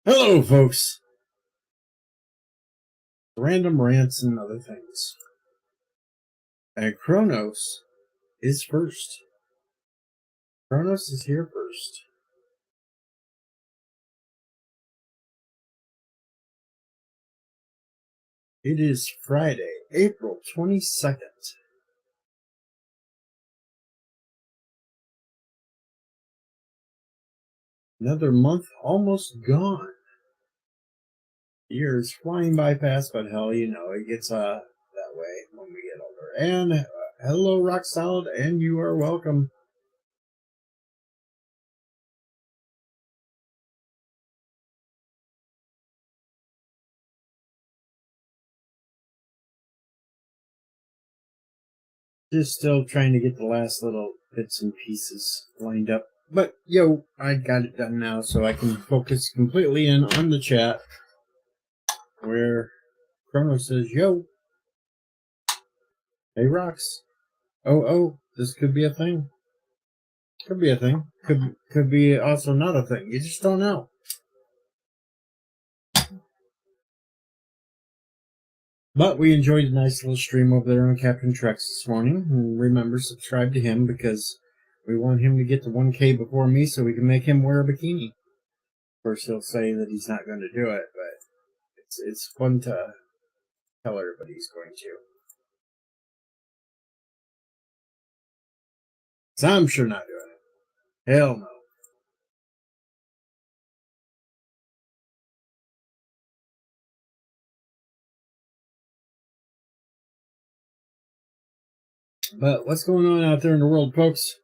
Hello, folks. Random rants and other things. And Kronos is first. Kronos is here first. It is Friday, April 22nd. Another month almost gone. Years flying by fast, but hell, you know, it gets that way when we get older. And hello, Rock Solid, and you are welcome. Just still trying to get the last little bits and pieces lined up. But, yo, I got it done now, so I can focus completely in on the chat where Chrono says, yo, hey, Rocks. Oh, this could be a thing. Could be a thing. Could be also not a thing. You just don't know. But we enjoyed a nice little stream over there on Captain Trex this morning. And remember, subscribe to him because we want him to get to 1K before me so we can make him wear a bikini. Of course, he'll say that he's not going to do it, but it's fun to tell everybody he's going to. So I'm sure not doing it. Hell no. But what's going on out there in the world, folks?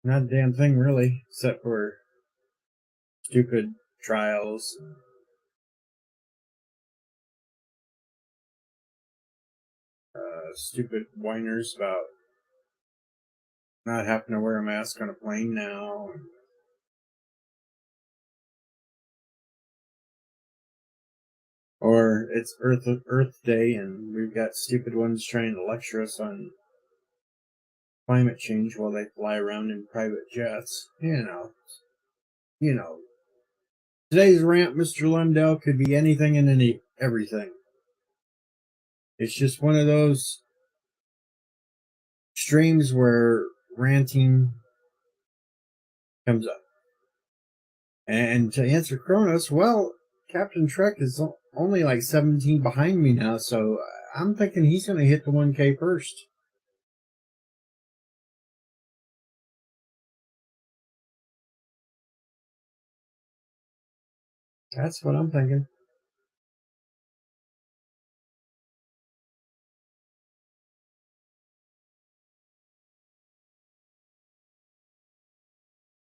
Not a damn thing, really, except for stupid trials. Stupid whiners about not having to wear a mask on a plane now. Or it's Earth Day, and we've got stupid ones trying to lecture us on climate change while they fly around in private jets. You know. Today's rant, Mr. Lundell, could be anything and everything. It's just one of those streams where ranting comes up. And to answer Kronos, well, Captain Trek is only like 17 behind me now, so I'm thinking he's going to hit the 1K first. That's what I'm thinking.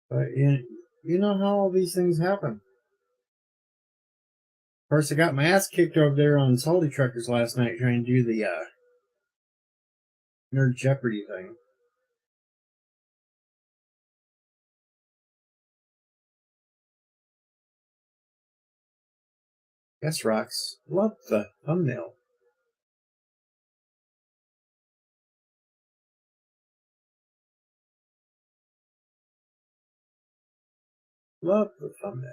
But you know how all these things happen. Of course, I got my ass kicked over there on Salty Truckers last night trying to do the Nerd Jeopardy thing. Yes, Rocks. Love the thumbnail. Love the thumbnail.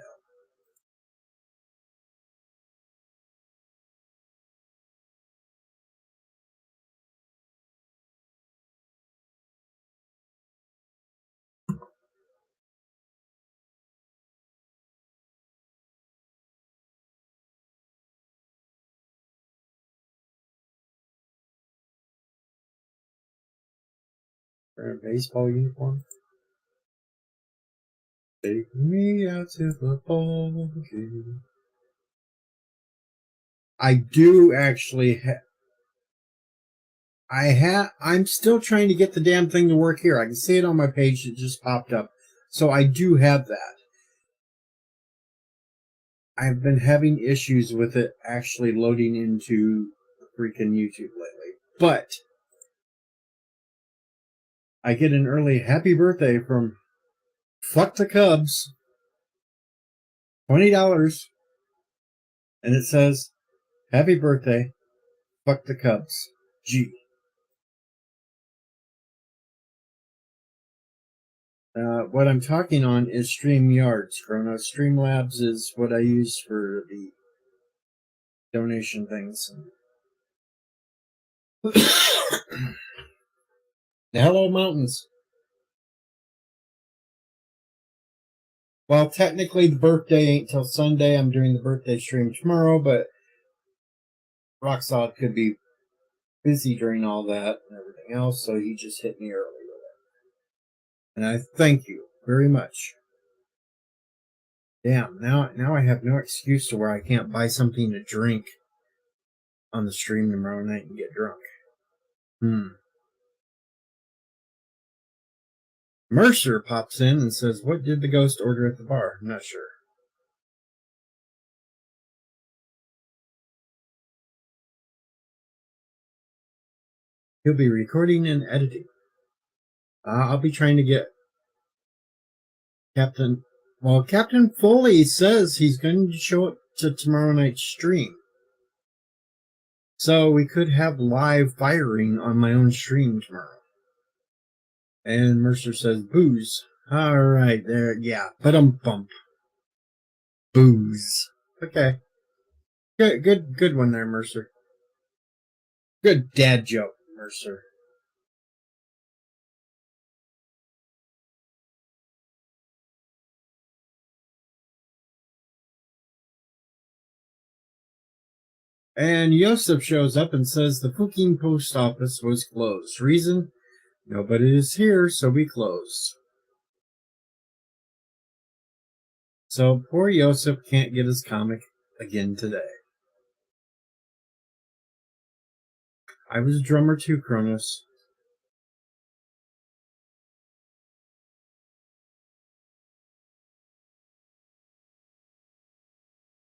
For a baseball uniform. Take me out to the ball game. I do actually I'm still trying to get the damn thing to work here. I can see it on my page. It just popped up. So I do have that. I've been having issues with it actually loading into freaking YouTube lately. But I get an early happy birthday from Fuck the Cubs. $20. And it says, happy birthday, Fuck the Cubs. G. What I'm talking on is StreamYards, Chrono. Streamlabs is what I use for the donation things. Hello, mountains. Well, technically, the birthday ain't till Sunday. I'm doing the birthday stream tomorrow, but Rocksolid could be busy during all that and everything else, so he just hit me early with it. And I thank you very much. Damn, now I have no excuse to where I can't buy something to drink on the stream tomorrow night and get drunk. Mercer pops in and says, "What did the ghost order at the bar?" I'm not sure. He'll be recording and editing. I'll be trying to get Captain Foley says he's going to show up to tomorrow night's stream. So we could have live firing on my own stream tomorrow. And Mercer says, "Booze." All right, there, yeah. Bump. Booze. Okay. Good one there, Mercer. Good dad joke, Mercer. And Yosef shows up and says the fucking post office was closed. Reason? Nobody is here, so we closed. So poor Yosef can't get his comic again today. I was a drummer too, Kronos.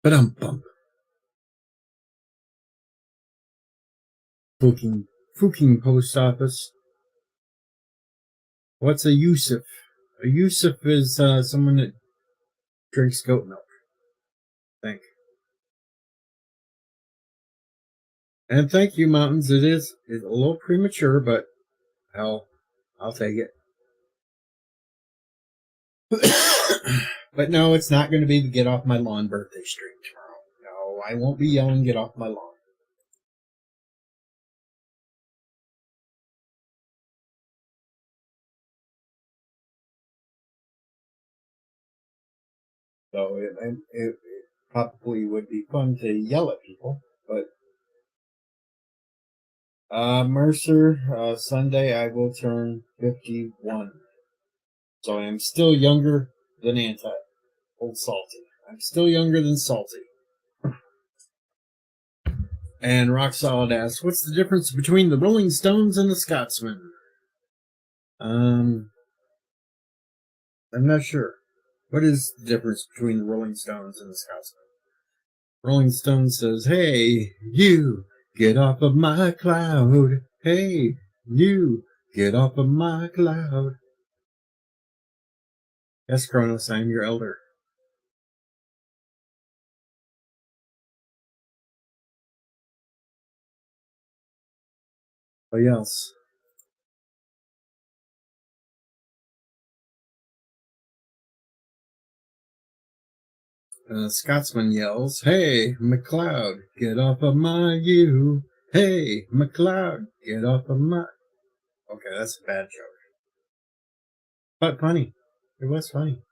Bump. Fucking post office. What's a Yusuf? A Yusuf is someone that drinks goat milk. Thank. And thank you, Mountains. It's a little premature, but hell, I'll take it. But no, it's not going to be the Get Off My Lawn birthday stream tomorrow. No, I won't be yelling Get Off My Lawn. So it probably would be fun to yell at people, but Mercer, Sunday I will turn 51. So I am still younger than Old Salty. I'm still younger than Salty. And Rock Solid asks, "What's the difference between the Rolling Stones and the Scotsmen?" I'm not sure. What is the difference between the Rolling Stones and the Scotsmen? Rolling Stone says, "Hey, you, get off of my cloud. Hey, you, get off of my cloud." Yes, Kronos, I'm your elder. What else? Scotsman yells, "Hey, McLeod, get off of my you. Hey, McLeod, get off of my..." Okay, that's a bad joke. But funny. It was funny.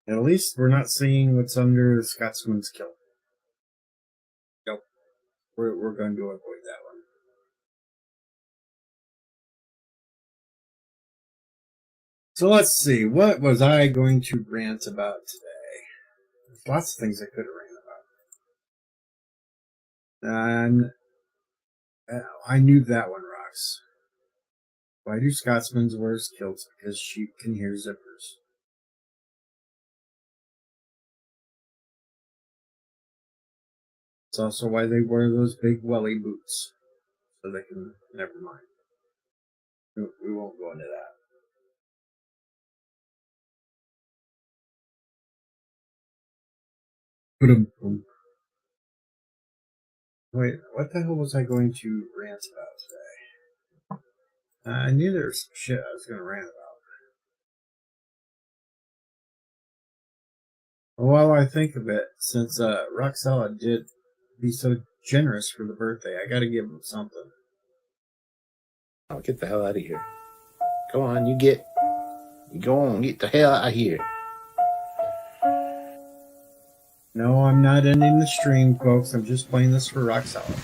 At least we're not seeing what's under Scotsman's kilt. Nope. We're going to avoid that one. So let's see. What was I going to rant about today? There's lots of things I could have ran about. And I knew that one, Rocks. Why do Scotsmen wear kilts? Because sheep can hear zippers. It's also why they wear those big welly boots. So they can... Never mind. We won't go into that. Ba-dum-bum. Wait, what the hell was I going to rant about today? I knew there was some shit I was going to rant about. While I think of it, since Rock Solid did be so generous for the birthday, I got to give him something. Oh, get the hell out of here. Go on, you go on, get the hell out of here. No, I'm not ending the stream, folks. I'm just playing this for Rock Solid.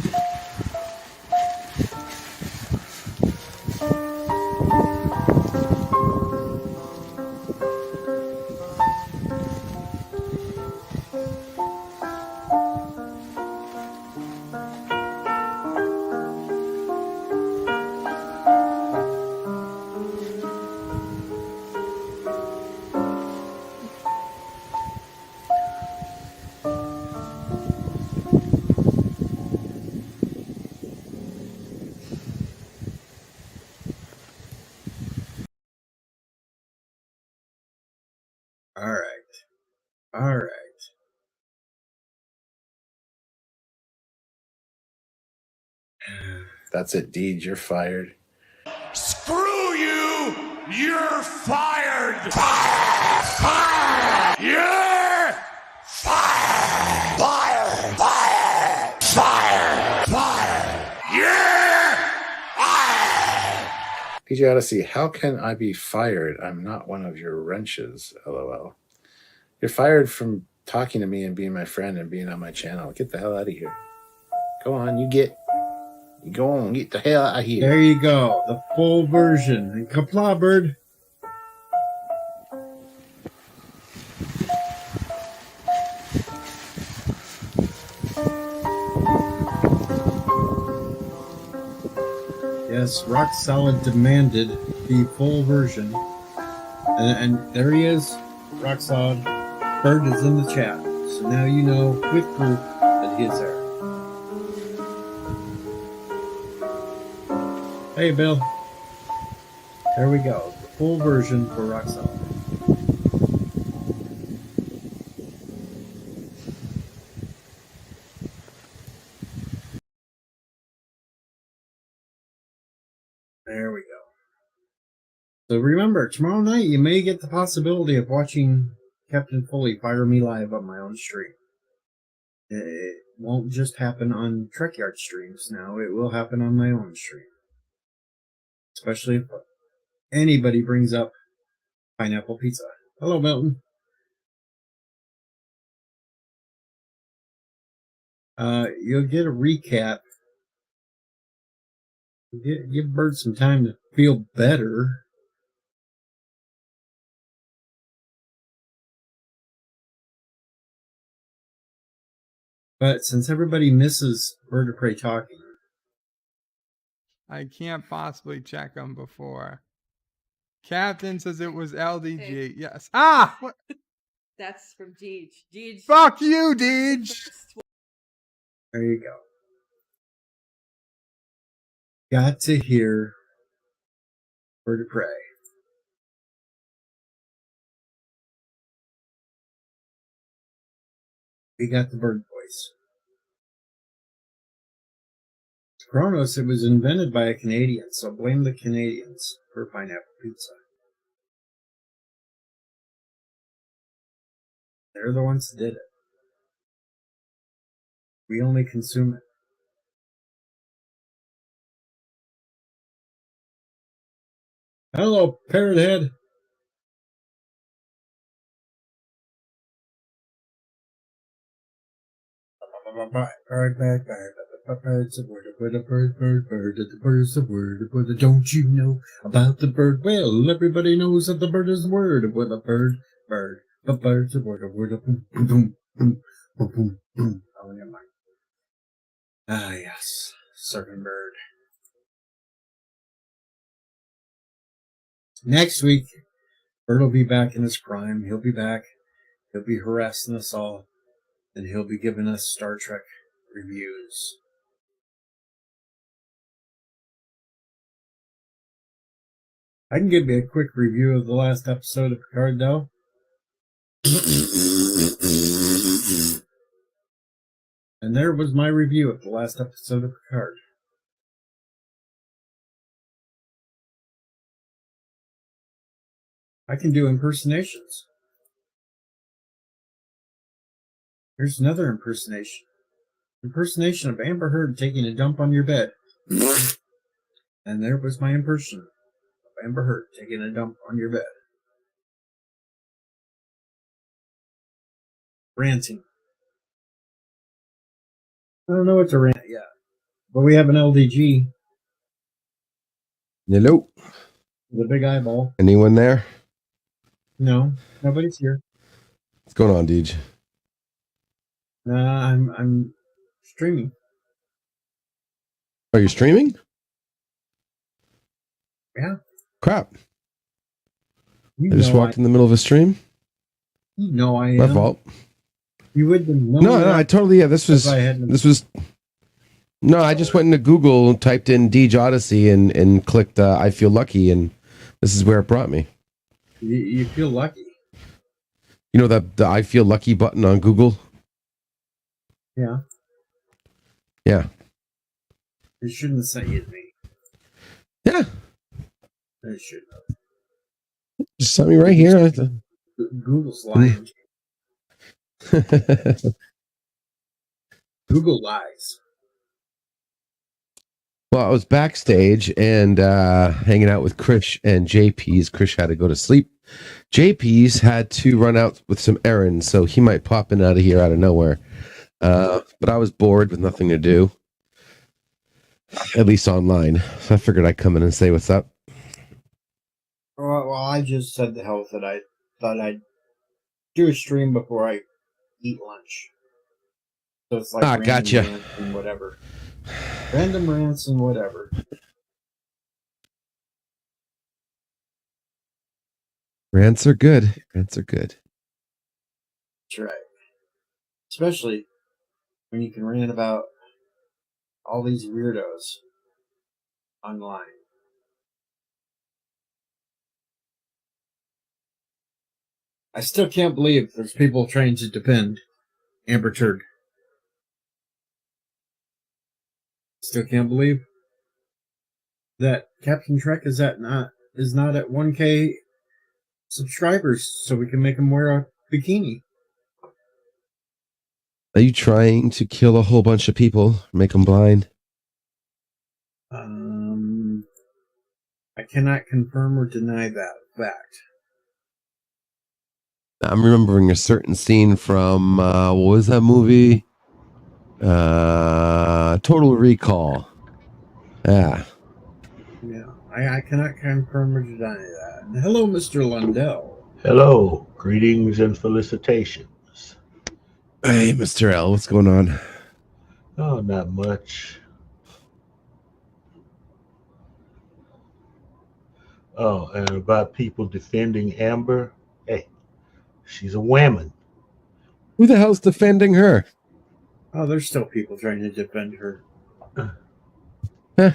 All right. That's it, Deej, you're fired. Screw you! You're fired! Fire! Fire! You're fired! Fire! Fire! Fire! Fire! You're fired! PJ Odyssey, how can I be fired? I'm not one of your wrenches, LOL. You're fired from talking to me and being my friend and being on my channel. Get the hell out of here. Go on, you go on, get the hell out of here. There you go, the full version. And kapla, bird. Yes, Rock Solid demanded the full version. And there he is, Rock Solid. Bird is in the chat. So now you know with proof that he is there. Hey, Bill. There we go. The full version for Rock Solid. There we go. So remember, tomorrow night you may get the possibility of watching Captain Foley fire me live on my own stream. It won't just happen on Trekyard streams now. It will happen on my own stream. Especially if anybody brings up pineapple pizza. Hello, Milton. You'll get a recap. Give Bird some time to feel better. But since everybody misses Bird of Prey talking, I can't possibly check them before. Captain says it was LDG. Hey. Yes. Ah! What? That's from Deej. Deej. Fuck you, Deej! there you go. Got to hear Bird of Prey. We got the bird voice. Kronos, it was invented by a Canadian, so blame the Canadians for pineapple pizza. They're the ones that did it. We only consume it. Hello, Parrot Head. Bird's a word, bird, the bird's a word, don't you know about the bird? Well, everybody knows that the bird is the word, with a bird, the bird's a word, boom, boom, boom, boom, boom, boom. Oh, never mind. Ah, yes, certain bird. Next week, Bird will be back in his prime. He'll be back. He'll be harassing us all, and he'll be giving us Star Trek reviews. I can give you a quick review of the last episode of Picard, though. And there was my review of the last episode of Picard. I can do impersonations. Here's another impersonation. Impersonation of Amber Heard taking a dump on your bed. And there was my impression of Amber Heard taking a dump on your bed. Ranting. I don't know what to rant yet, but we have an LDG, Hello. the big eyeball. Anyone there? No, nobody's here. What's going on, Deej? I'm streaming. Are you streaming? Yeah. Crap. You I just walked in the middle of a stream. You know I am. My fault. You wouldn't know. No, I totally, yeah, this was, no, I just went into Google and typed in Deej Odyssey and clicked I Feel Lucky, and this is where it brought me. You feel lucky. You know the I Feel Lucky button on Google? Yeah. Yeah. It shouldn't have sent you to me. Yeah. It shouldn't have. Just sent me right here. Google's lying. Google lies. Well, I was backstage and hanging out with Krish and JP's. Krish had to go to sleep. JP's had to run out with some errands, so he might pop in out of here out of nowhere. But I was bored with nothing to do, at least online. So I figured I'd come in and say what's up. Well, I just said the hell with it. I thought I'd do a stream before I eat lunch. So it's like random gotcha. Rants and whatever. Random rants and whatever. Rants are good. Rants are good. That's right. Especially when you can rant about all these weirdos online. I still can't believe there's people trying to defend Amber Turd. Still can't believe that Captain Trek is not at 1K subscribers, so we can make him wear a bikini. Are you trying to kill a whole bunch of people? Make them blind? I cannot confirm or deny that fact. I'm remembering a certain scene from what was that movie? Total Recall. Yeah. Yeah, I cannot confirm or deny that. Hello, Mr. Lundell. Hello, greetings and felicitations. Hey, Mr. L, what's going on? Oh, not much. Oh, and about people defending Amber, hey, she's a woman. Who the hell's defending her? Oh, there's still people trying to defend her. You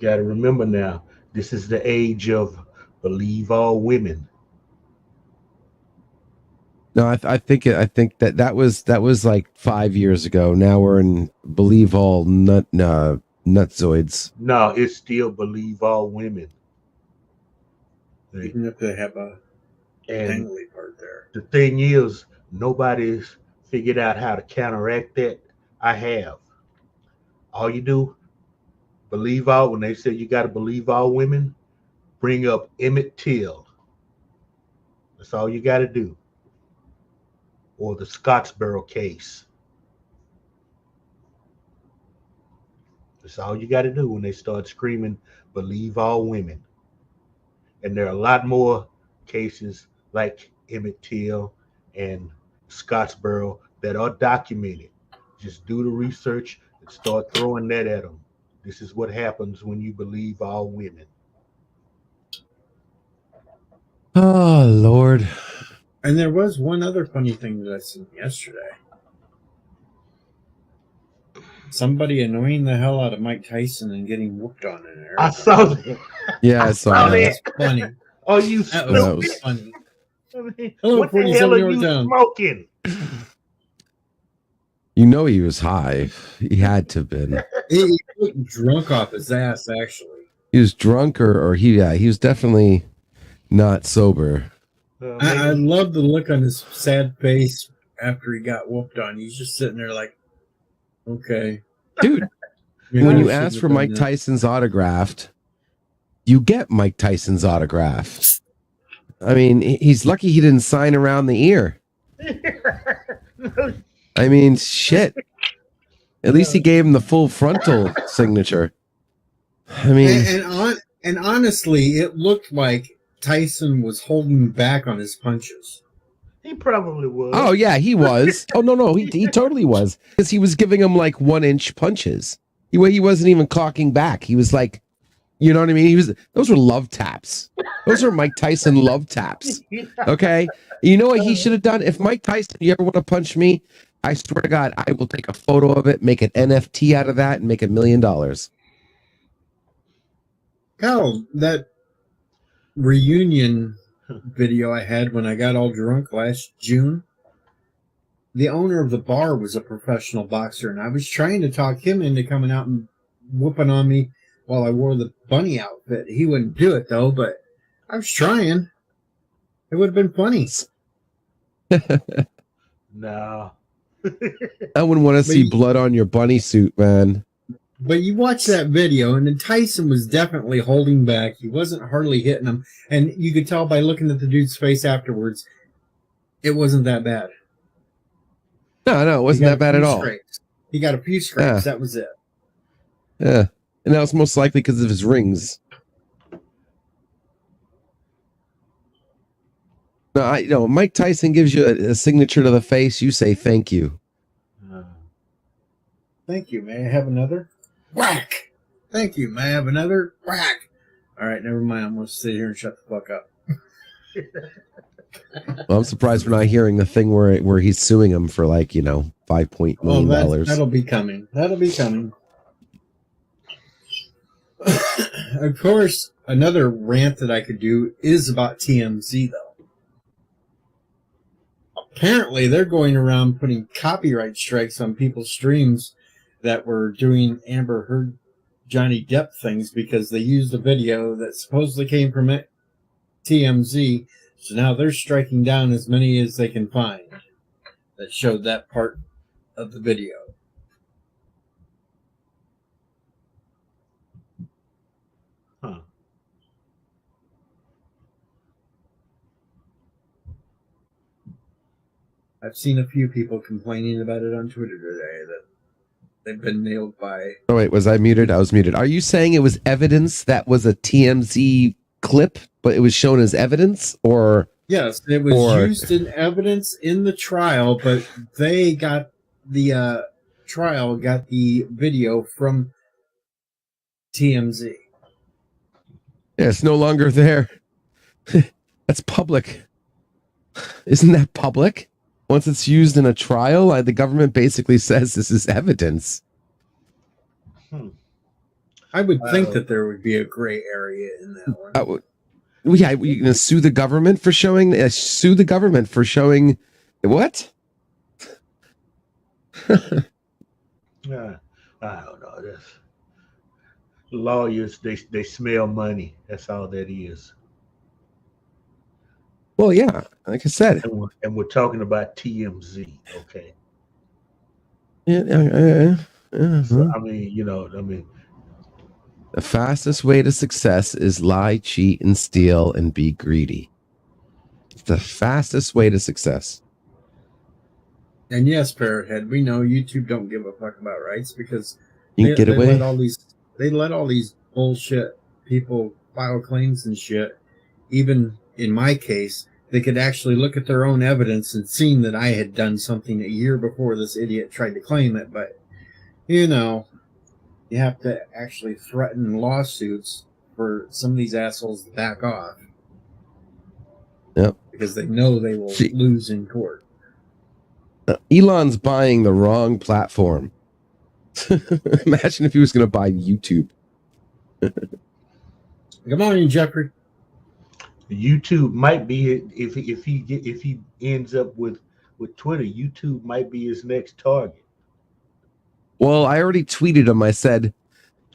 got to remember now, this is the age of believe all women. No, I think that was like 5 years ago. Now we're in believe all nutzoids. No, it's still believe all women. Even if they have a And dangly part there. the thing is, nobody's figured out how to counteract that. I have. All you do, believe all, when they say you got to believe all women, bring up Emmett Till. That's all you got to do. Or the Scottsboro case. That's all you got to do when they start screaming, believe all women. And there are a lot more cases like Emmett Till and Scottsboro that are documented. Just do the research and start throwing that at them. This is what happens when you believe all women. Oh, Lord. And there was one other funny thing that I seen yesterday. Somebody annoying the hell out of Mike Tyson and getting whooped on in there. I saw that. Yeah, I saw That that. was funny. Oh, you That stupid. was funny. mean, Hello, what the hell 47 are York you Town. smoking? You know he was high. He had to have been. He looked drunk off his ass, actually. He was drunk or he was definitely not sober. I love the look on his sad face after he got whooped on. He's just sitting there like, okay. Dude, Maybe when I you shouldn't ask have for done Mike that. Tyson's autograph, you get Mike Tyson's autograph. I mean, he's lucky he didn't sign around the ear. I mean, shit. At least he gave him the full frontal signature. I mean, And honestly, it looked like Tyson was holding back on his punches. He probably was. oh yeah, he was. Oh no, he totally was, because he was giving him like 1-inch punches. He wasn't even clocking back. He was like, you know what I mean? Those were love taps. Those are Mike Tyson love taps. Okay, you know what he should have done? If Mike Tyson, you ever want to punch me, I swear to God, I will take a photo of it, make an NFT out of that, and make $1 million. Hell, that reunion video I had when I got all drunk last June, the owner of the bar was a professional boxer, and I was trying to talk him into coming out and whooping on me while I wore the bunny outfit. He wouldn't do it, though, but I was trying. It would have been funny. No. I wouldn't want to see blood on your bunny suit, man. But you watch that video, and then Tyson was definitely holding back. He wasn't hardly hitting him. And you could tell by looking at the dude's face afterwards, it wasn't that bad. No, it wasn't that bad at all. Scrapes. He got a few scrapes. That was it. Yeah. And that was most likely because of his rings. No, Mike Tyson gives you a signature to the face. You say thank you. Thank you. May I have another? Whack! Thank you. May I have another? Whack! All right, never mind. I'm going to sit here and shut the fuck up. Well, I'm surprised we're not hearing the thing where he's suing him for $5 million. That'll be coming. That'll be coming. Of course, another rant that I could do is about TMZ, though. Apparently, they're going around putting copyright strikes on people's streams that were doing Amber Heard, Johnny Depp things because they used a video that supposedly came from TMZ. So now they're striking down as many as they can find that showed that part of the video. Huh. I've seen a few people complaining about it on Twitter today that they've been nailed by... Oh, wait, was I muted? I was muted. Are you saying it was evidence that was a TMZ clip, but it was shown as evidence? Or yes, it was used in evidence in the trial, but they got the trial, got the video from TMZ. Yeah, it's no longer there. That's public. Isn't that public? Once it's used in a trial, the government basically says this is evidence. I would think that there would be a gray area in that one. Yeah, you gonna sue the government for showing? Sue the government for showing what? I don't know. That's lawyers. They smell money. That's all that is. Well, yeah, like I said, and we're talking about TMZ. Okay. Yeah. So, I mean, the fastest way to success is lie, cheat, and steal, and be greedy. It's the fastest way to success. And yes, Parrothead, we know YouTube don't give a fuck about rights because you can get away. They let all these bullshit people file claims and shit. Even in my case, they could actually look at their own evidence and seen that I had done something a year before this idiot tried to claim it. But, you have to actually threaten lawsuits for some of these assholes to back off. Yep. Because they know they will lose in court. Elon's buying the wrong platform. Imagine if he was going to buy YouTube. Good morning, Jeffrey. YouTube might be if he ends up with Twitter, YouTube might be his next target. Well, I already tweeted him. I said,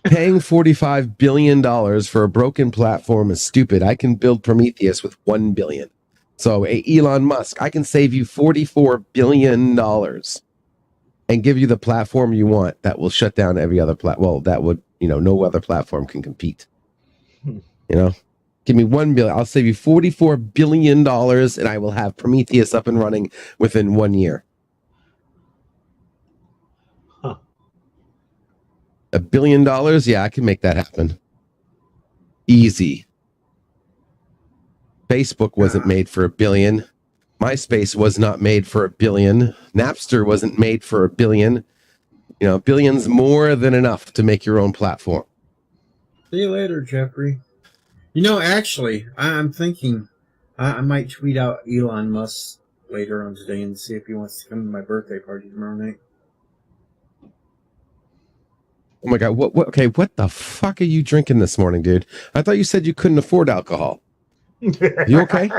paying $45 billion for a broken platform is stupid. I can build Prometheus with $1 billion. So, Elon Musk, I can save you $44 billion and give you the platform you want that will shut down every other Well, that would, no other platform can compete. Give me $1 billion. I'll save you $44 billion and I will have Prometheus up and running within 1 year. $1 billion? Yeah, I can make that happen. Easy. Facebook wasn't made for $1 billion. MySpace was not made for $1 billion. Napster wasn't made for $1 billion. $1 billion's more than enough to make your own platform. See you later, Jeffrey. Actually, I'm thinking I might tweet out Elon Musk later on today and see if he wants to come to my birthday party tomorrow night. Oh my God! What the fuck are you drinking this morning, dude? I thought you said you couldn't afford alcohol. You okay?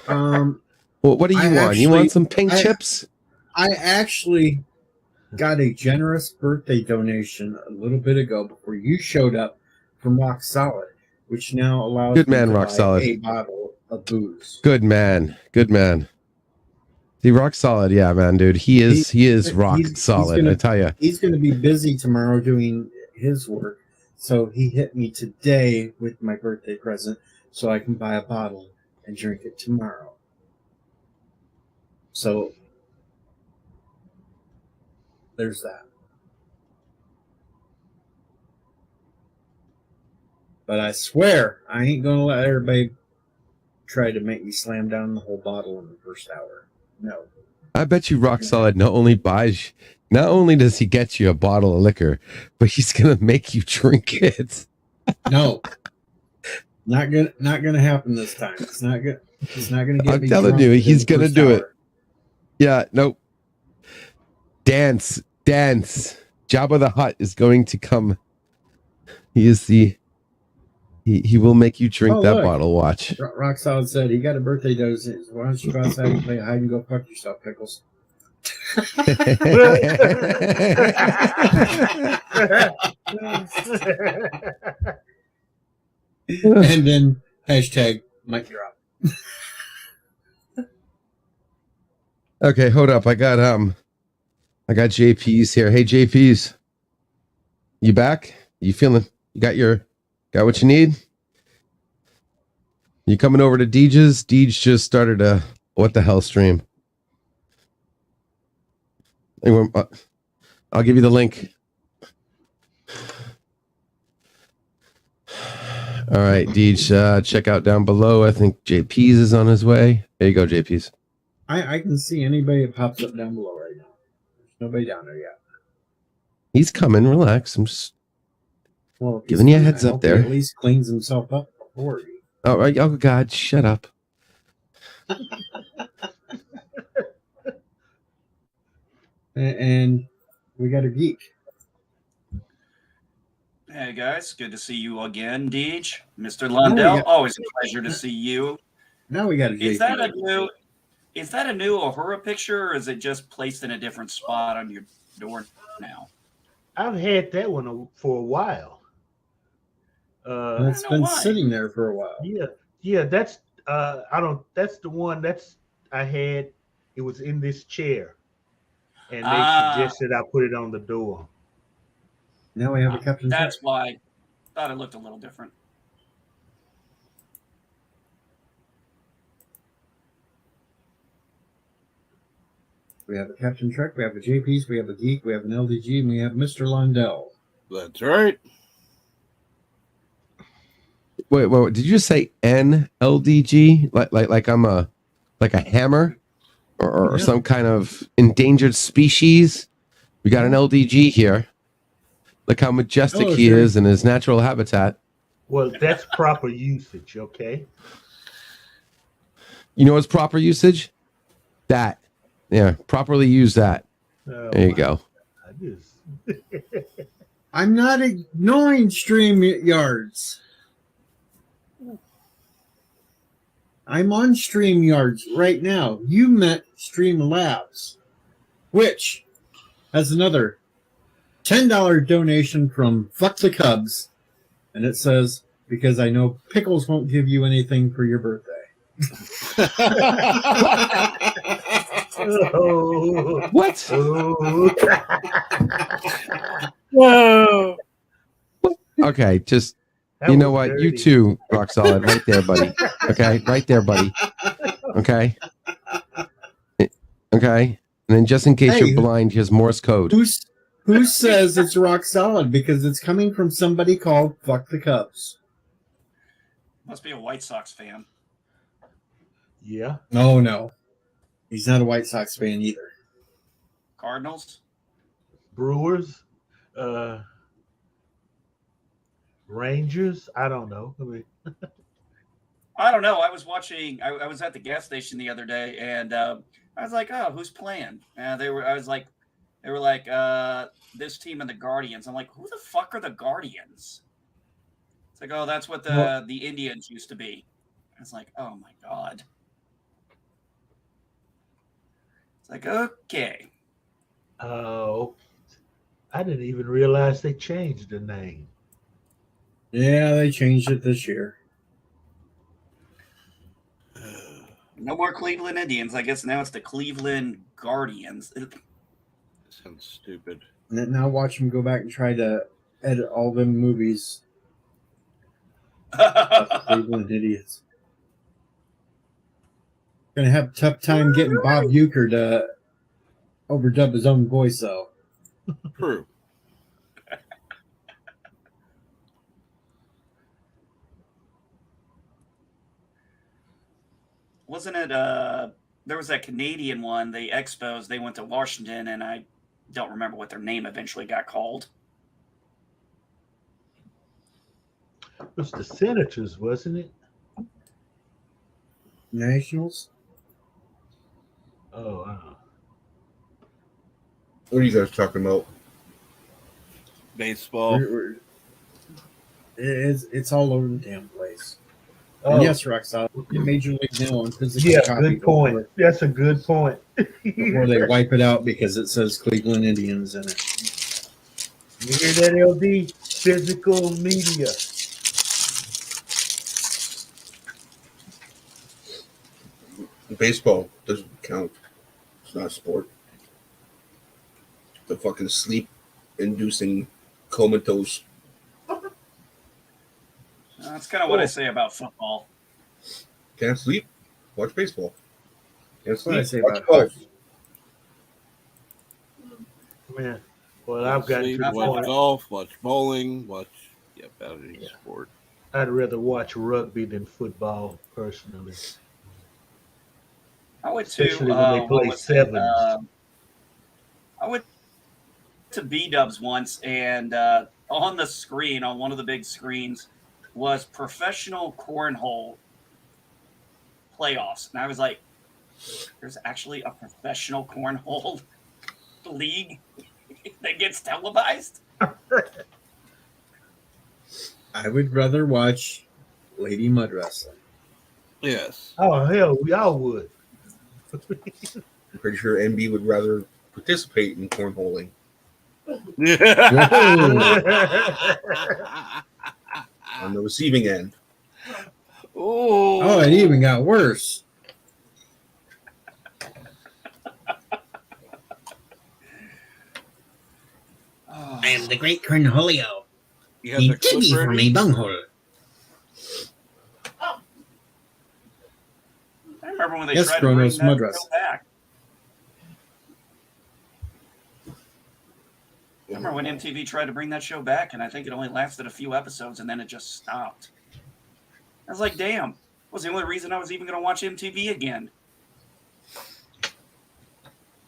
Well, what are you on? You want some pink chips? I actually got a generous birthday donation a little bit ago before you showed up from Rock Solid, which now allows Good me man, to Rock buy Solid. a bottle of booze. Good man. See, Rock Solid, yeah, man, dude. He is rock solid. I tell you, he's going to be busy tomorrow doing his work, so he hit me today with my birthday present, so I can buy a bottle and drink it tomorrow. So there's that. But I swear, I ain't going to let everybody try to make me slam down the whole bottle in the first hour. No. I bet you Rock Solid not only does he get you a bottle of liquor, but he's gonna make you drink it. No. Not gonna happen this time. It's not gonna get I'm me telling drunk you, within he's the gonna first do hour. it. Yeah, nope. Dance. Jabba the Hutt is going to come. He will make you drink that look. bottle. Watch. Rock Solid said he got a birthday donation. Why don't you go outside and play hide and go fuck yourself, Pickles? And then hashtag mic drop. Okay, hold up. I got JP's here. Hey, JP's, you back? You feeling? You got what you need? You coming over to Deej's? Deej just started a what the hell stream. Anyway, I'll give you the link. All right, Deej, check out down below. I think JP's is on his way. There you go, JP's. I can see anybody that pops up down below right now. There's nobody down there yet. He's coming. Relax. I'm just Well, giving you a heads up there. He at least cleans himself up before he. All right. Oh God, shut up. And we got a geek. Hey guys, good to see you again, Deej. Mr. Lundell, always a pleasure to see you. Now we got a geek. Is that a new Uhura picture, or is it just placed in a different spot on your door now? I've had that one for a while. It's been sitting there for a while. Yeah. That's That's the one I had. It was in this chair, and they suggested I put it on the door. Now we have a Captain. That's why I thought it looked a little different. We have a Captain Trek, we have a JP's, we have a Geek, we have an LDG, and we have Mr. Lundell. That's right. Wait, did you say NLDG? Like I'm a hammer or some kind of endangered species? We got an LDG here. Look how majestic he is in his natural habitat. Well, that's proper usage, okay? You know what's proper usage? That. Yeah, properly use that. There you go. I'm not ignoring StreamYards. I'm on StreamYards right now. You meant Streamlabs, which has another $10 donation from Fuck the Cubs. And it says, because I know Pickles won't give you anything for your birthday. Oh. What? Oh. Whoa. Okay, just That you know was what? You dirty. too, Rock Solid, right there, buddy. Okay, right there, buddy. Okay. Okay. And then just in case Hey. you're blind, here's Morse code. Who says it's rock solid? Because it's coming from somebody called Fuck the Cubs. Must be a White Sox fan. Yeah. No. He's not a White Sox fan either. Cardinals? Brewers. Rangers. I don't know. I mean, I don't know. I was watching. I was at the gas station the other day, and I was like, "Oh, who's playing?" And they were like, this team and the Guardians. I'm like, who the fuck are the Guardians? It's like, oh, that's what the Indians used to be. I was like, oh my god. It's like, okay. oh, I didn't even realize they changed the name. Yeah, they changed it this year. No more Cleveland Indians. I guess now it's the Cleveland Guardians. Sounds stupid. And then now watch him go back and try to edit all them movies. Cleveland idiots. Gonna have a tough time getting Bob Uecker to overdub his own voice, though. True. Wasn't it there was that Canadian one, the Expos, they went to Washington, and I don't remember what their name eventually got called. It was the Senators, wasn't it? Nationals? Oh, I don't know. What are you guys talking about? Baseball. It's all over the damn place. Oh, And yes, Roxanne, Major League now on physical yeah, copy good point. That's a good point. before they wipe it out because it says Cleveland Indians in it. You hear that, LD? Physical media. Baseball doesn't count. It's not a sport. The fucking sleep-inducing comatose. That's kind of what I say about football. Can't sleep? Watch baseball. Can't That's what I sleep? say Watch about golf. hockey. Man, well, I've got Sleep, to the watch point. golf, watch bowling, watch about any sport. I'd rather watch rugby than football, personally. I went to Especially when they play sevens. I went to B-Dubs once, and on the screen, on one of the big screens, was professional cornhole playoffs. And I was like, there's actually a professional cornhole league that gets televised? I would rather watch Lady Mud Wrestling. Yes. Oh, hell, we all would. I'm pretty sure MB would rather participate in cornholing. On the receiving end. Oh, it even got worse. I am the great Cornholio. You have the clip for ready? me bunghole. I remember when they Yes, tried to bring Kronos that Mudras. show back. I remember when MTV tried to bring that show back, and I think it only lasted a few episodes, and then it just stopped. I was like, damn, was the only reason I was even going to watch MTV again.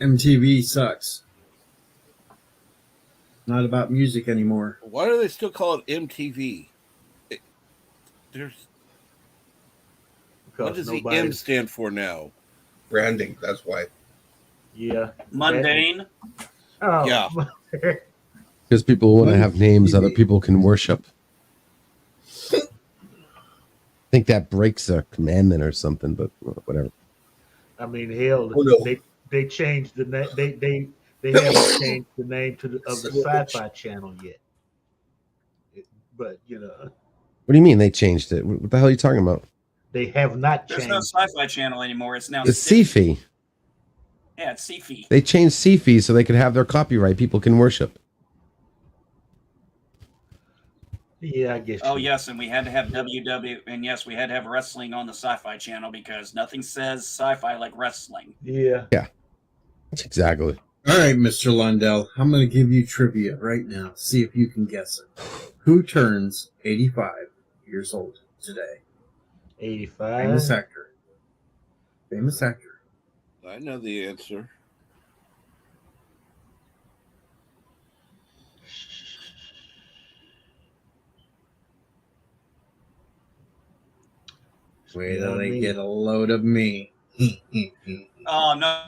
MTV sucks. Not about music anymore. Why do they still call it MTV? What does the M stand for now? Branding, that's why. Yeah. Mundane. Oh. Yeah. Because people want to have names other people can worship. think that breaks a commandment or something, but whatever. I mean, hell, Oh no. they changed the name. They haven't changed the name of the Sci-Fi Channel yet. But What do you mean they changed it? What the hell are you talking about? they have not There's no changed. Sci-Fi Channel anymore. It's now It's Syfy. Sifi. Yeah, it's Syfy. They changed Sifi so they could have their copyright. People can worship. Yeah, I guess. Oh yes, and we had to have WW, and yes, we had to have wrestling on the Sci-Fi Channel because nothing says sci-fi like wrestling. Yeah. Exactly. All right, Mr. Lundell, I'm going to give you trivia right now. See if you can guess it. Who turns 85 years old today? 85. Famous actor. Famous actor. I know the answer. Wait till they get a load of me. Oh no!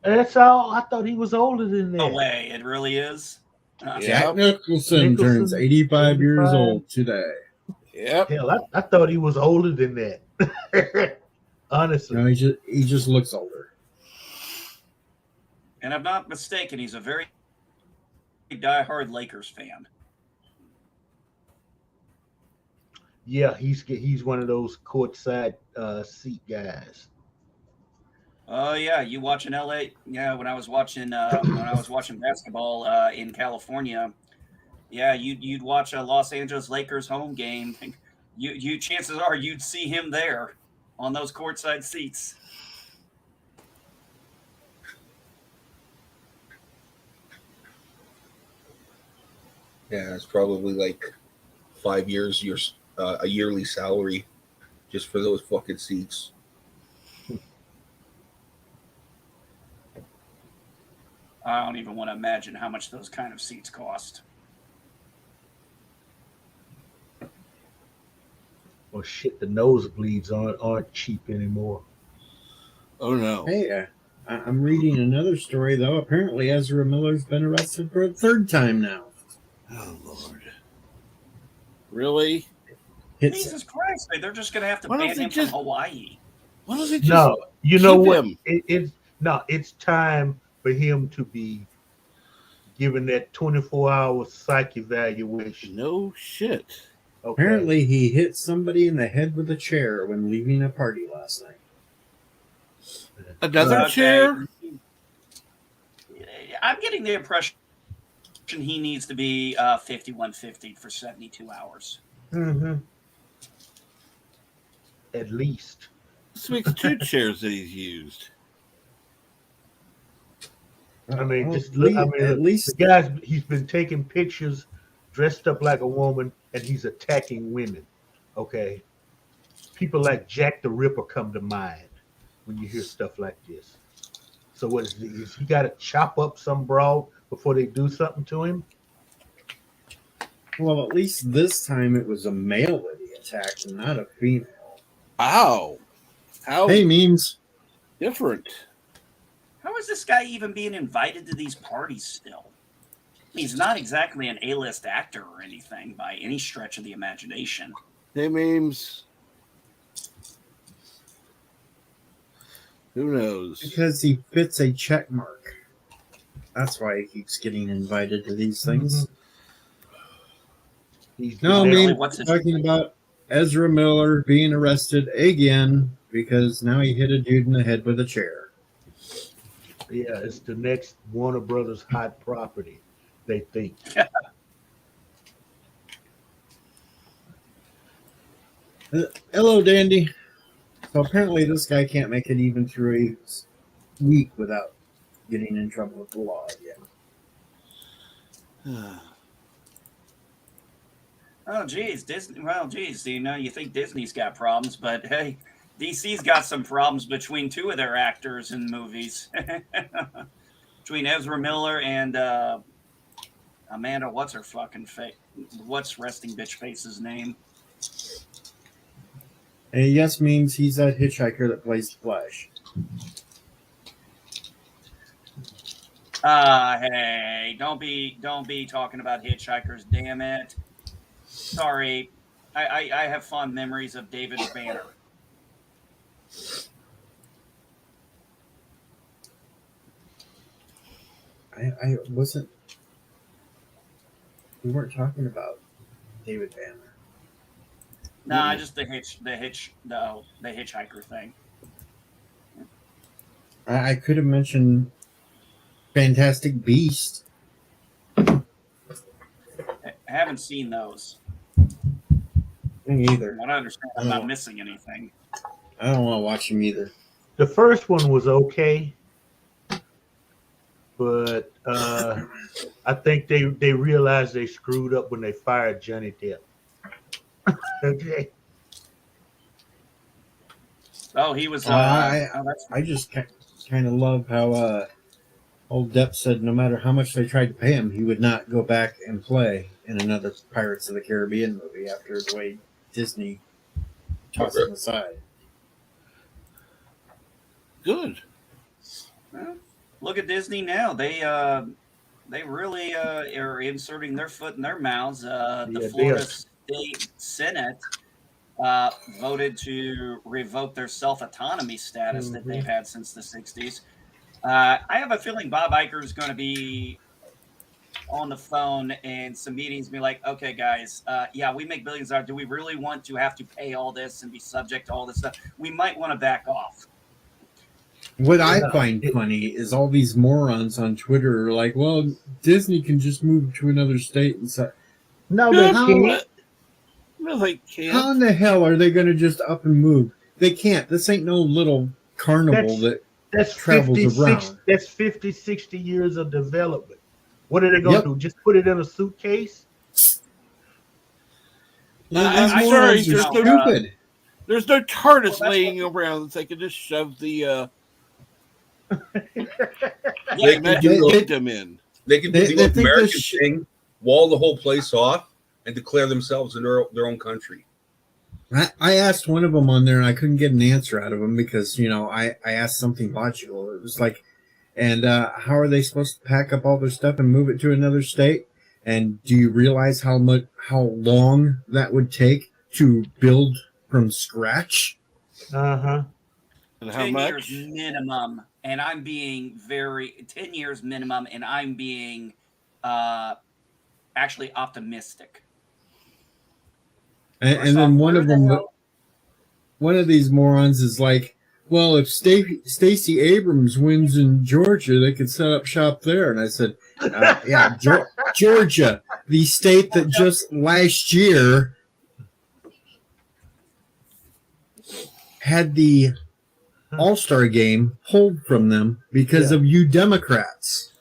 That's all. I thought he was older than that. No way! It really is. Jack Nicholson turns 85 years old today. Yep. Hell, I thought he was older than that. Honestly. No, he just looks older. And I'm not mistaken, he's a very diehard Lakers fan. Yeah, he's one of those courtside seat guys. Oh yeah, you watching LA? Yeah, when I was watching basketball in California, yeah, you'd watch a Los Angeles Lakers home game. You chances are you'd see him there on those courtside seats. Yeah, it's probably like 5 years, a yearly salary just for those fucking seats. I don't even want to imagine how much those kind of seats cost. Well, shit, the nosebleeds aren't cheap anymore. Oh no! Hey, I'm reading another story though. Apparently, Ezra Miller's been arrested for a third time now. Oh Lord! Really? Jesus Christ! They're just going to have to ban him from Hawaii. Why don't they just No, you know what? him? It's time for him to be given that 24-hour psych evaluation. No shit. Okay. Apparently, he hit somebody in the head with a chair when leaving a party last night. Another chair? I'm getting the impression he needs to be 5150 for 72 hours. Mm-hmm. At least. This makes 2 chairs that he's used. I mean, Well, at least the guy's he's been taking pictures dressed up like a woman and he's attacking women. Okay. People like Jack the Ripper come to mind when you hear stuff like this. So what is he got to chop up some broad before they do something to him? Well, at least this time it was a male that he attacked and not a female. Ow. How Hey, memes. different. How is this guy even being invited to these parties still? He's not exactly an A-list actor or anything by any stretch of the imagination. Hey, memes. Who knows? Because he fits a check mark. That's why he keeps getting invited to these things. No, I mean, talking about Ezra Miller being arrested again because now he hit a dude in the head with a chair. Yeah, it's the next Warner Brothers hot property, they think. Hello, Dandy. So apparently this guy can't make it even through a week without getting in trouble with the law again. Oh, geez, Disney. Well, geez, you think Disney's got problems, but hey, DC's got some problems between 2 of their actors in movies. Between Ezra Miller and Amanda, what's her fucking face? What's resting bitch face's name? And yes means he's that hitchhiker that plays the Flash. Hey, don't be talking about hitchhikers, damn it. Sorry. I have fond memories of David's banner. I wasn't. We weren't talking about David Banner. Nah, just the hitchhiker thing. I could have mentioned Fantastic Beast. I haven't seen those. Me either. I don't understand. I'm not missing anything. I don't want to watch him either. The first one was okay, but I think they realized they screwed up when they fired Johnny Depp. Okay. Oh, he was. I just kind of love how old Depp said no matter how much they tried to pay him, he would not go back and play in another Pirates of the Caribbean movie after the way Disney tossed him aside. Good. Well, look at Disney now. They really are inserting their foot in their mouths. The Florida State Senate voted to revoke their self-autonomy status that they've had since the 60s. I have a feeling Bob Iger is going to be on the phone in some meetings, be like, okay, guys, yeah, we make billions. Do we really want to have to pay all this and be subject to all this stuff? We might want to back off. What I find funny is all these morons on Twitter are like, well, Disney can just move to another state and say, no, they can't. No, they can't. How in the hell are they going to just up and move? They can't. This ain't no little carnival that travels around. That's 50, 60 years of development. What are they going to do? Just put it in a suitcase? I'm sorry, there's no TARDIS laying around that they can just shove the victim in. They can do the American thing, wall the whole place off, and declare themselves in their own country. I asked one of them on there, and I couldn't get an answer out of him because, I asked something logical. It was like, and how are they supposed to pack up all their stuff and move it to another state? And do you realize how long that would take to build from scratch? Uh-huh. And how 10 much? years minimum, and I'm being 10 years minimum, and I'm being actually optimistic. And then one of these morons is like, well, if Stacey Abrams wins in Georgia, they could set up shop there. And I said, yeah, Georgia, the state that just last year had the All-Star game pulled from them because of you Democrats.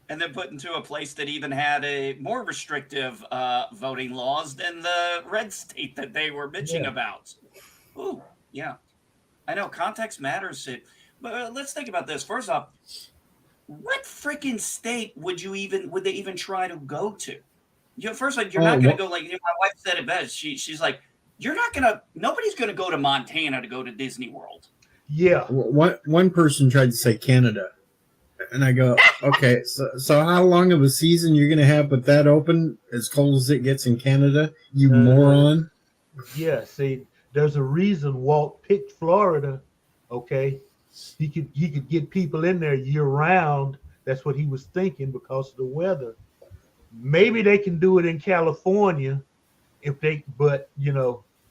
And then put into a place that even had a more restrictive voting laws than the red state that they were bitching about. Ooh, yeah. I know context matters. But let's think about this. First off, what freaking state would they even try to go to? First, you're not going to go, like my wife said it best. She's like, nobody's going to go to Montana to go to Disney World. Yeah. One person tried to say Canada. And I go, okay, so how long of a season you're going to have with that open, as cold as it gets in Canada, you moron? Yeah, see, there's a reason Walt picked Florida, okay? He could get people in there year-round. That's what he was thinking because of the weather. Maybe they can do it in California but,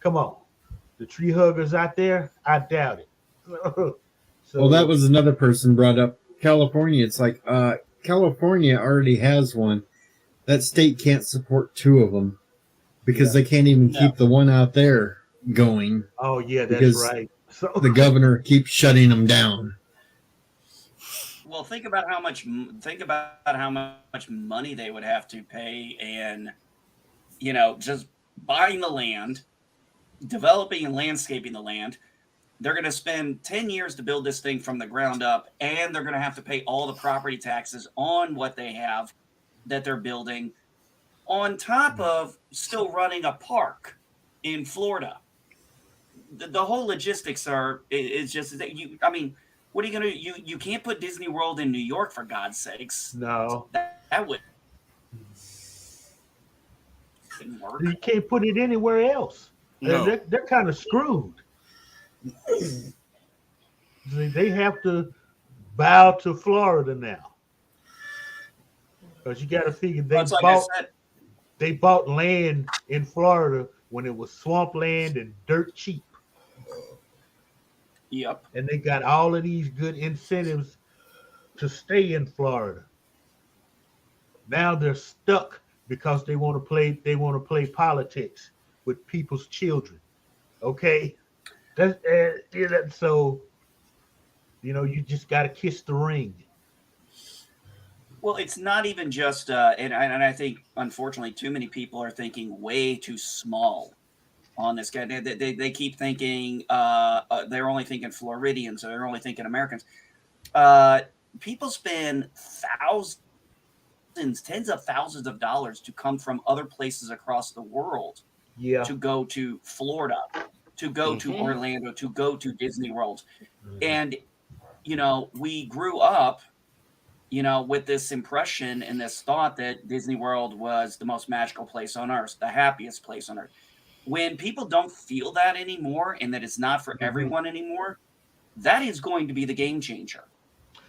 come on. The tree huggers out there, I doubt it. Well, that was another person brought up. California, it's like California already has one. That state can't support two of them because they can't even keep the one out there going. Oh yeah, that's right. So the governor keeps shutting them down. Well, think about how much money they would have to pay, and just buying the land, developing and landscaping the land. They're going to spend 10 years to build this thing from the ground up, and they're going to have to pay all the property taxes on what they have that they're building, on top of still running a park in Florida. The whole logistics is just that what are you going to do? You can't put Disney World in New York, for God's sakes. No. That would. Didn't work. You can't put it anywhere else. No. They're kind of screwed. They have to bow to Florida now. Because you got to figure It's like I said, they bought land in Florida when it was swampland and dirt cheap. yep. And they got all of these good incentives to stay in Florida. Now they're stuck because they want to play politics with people's children. Okay? So you just got to kiss the ring. Well, it's not even just, and I think, unfortunately, too many people are thinking way too small on this guy. They keep thinking they're only thinking Floridians, or they're only thinking Americans. People spend tens of thousands of dollars to come from other places across the world to go to Florida, to go to Orlando, to go to Disney World. And, we grew up, with this impression and this thought that Disney World was the most magical place on earth, the happiest place on earth. When people don't feel that anymore and that it's not for everyone anymore, that is going to be the game changer.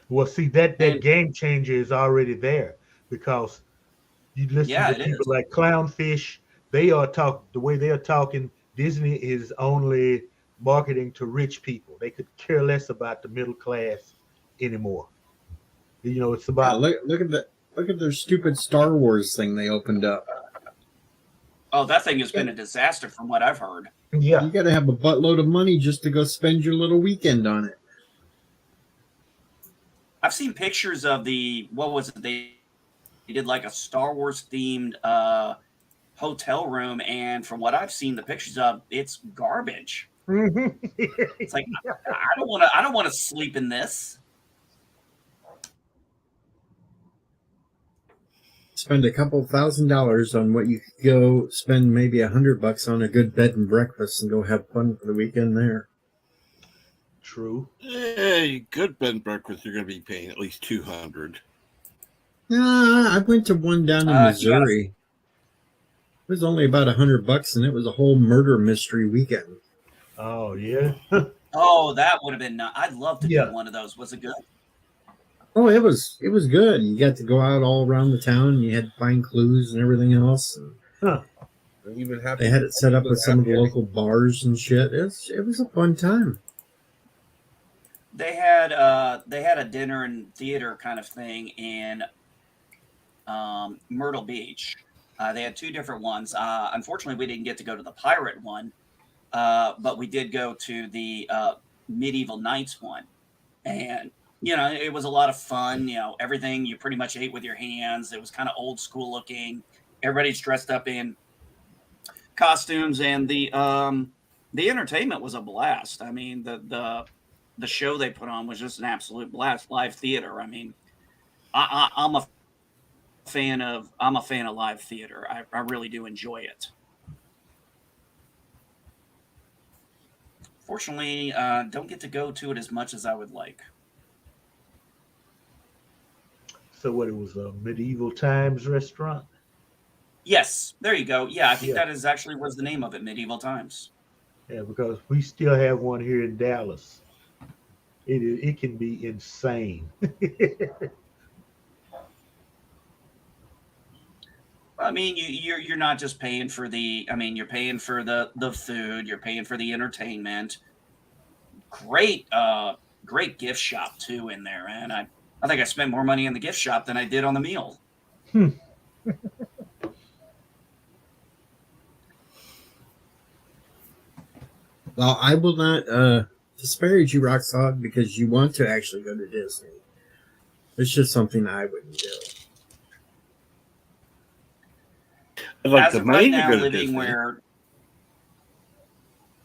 Well, see, that game changer is already there because you listen to people like Clownfish. They are the way they are talking. Disney is only marketing to rich people. They could care less about the middle class anymore. It's about look at their stupid Star Wars thing they opened up. Oh, that thing has been a disaster from what I've heard. Yeah. You got to have a buttload of money just to go spend your little weekend on it. I've seen pictures of what was it? They did like a Star Wars themed hotel room. And from what I've seen the pictures of, it's garbage. It's like, I don't want to sleep in this. Spend a couple $1,000 on what you could go spend maybe $100 on a good bed and breakfast and go have fun for the weekend there. True. Yeah, good bed and breakfast, you're going to be paying at least $200. I went to one down in Missouri. It was only about $100, and it was a whole murder mystery weekend. Oh yeah. Oh, that would have been. I'd love to do one of those. Was it good? Oh, it was good. You got to go out all around the town. And you had to find clues and everything else. And they had it set up with some of the local bars and shit. It was a fun time. They had a dinner and theater kind of thing in Myrtle Beach. They had two different ones. Unfortunately, we didn't get to go to the pirate one, but we did go to the medieval knights one, and it was a lot of fun. Everything you pretty much ate with your hands. It was kind of old school looking. Everybody's dressed up in costumes, and the entertainment was a blast. I mean, the show they put on was just an absolute blast. Live theater. I mean, I'm a fan of live theater. I really do enjoy it. Fortunately, don't get to go to it as much as I would like. So what, it was a medieval times restaurant? Yes, there you go. Yeah, I think that is actually was the name of it, Medieval Times. Yeah, because we still have one here in Dallas. It can be insane. I mean, you're not just paying for you're paying for the food, you're paying for the entertainment. Great gift shop too in there, and I think I spent more money in the gift shop than I did on the meal. Well, I will not disparage you, Roxhog, because you want to actually go to Disney. It's just something I wouldn't do. I'd like As the of money right now, to go to living Disney. where.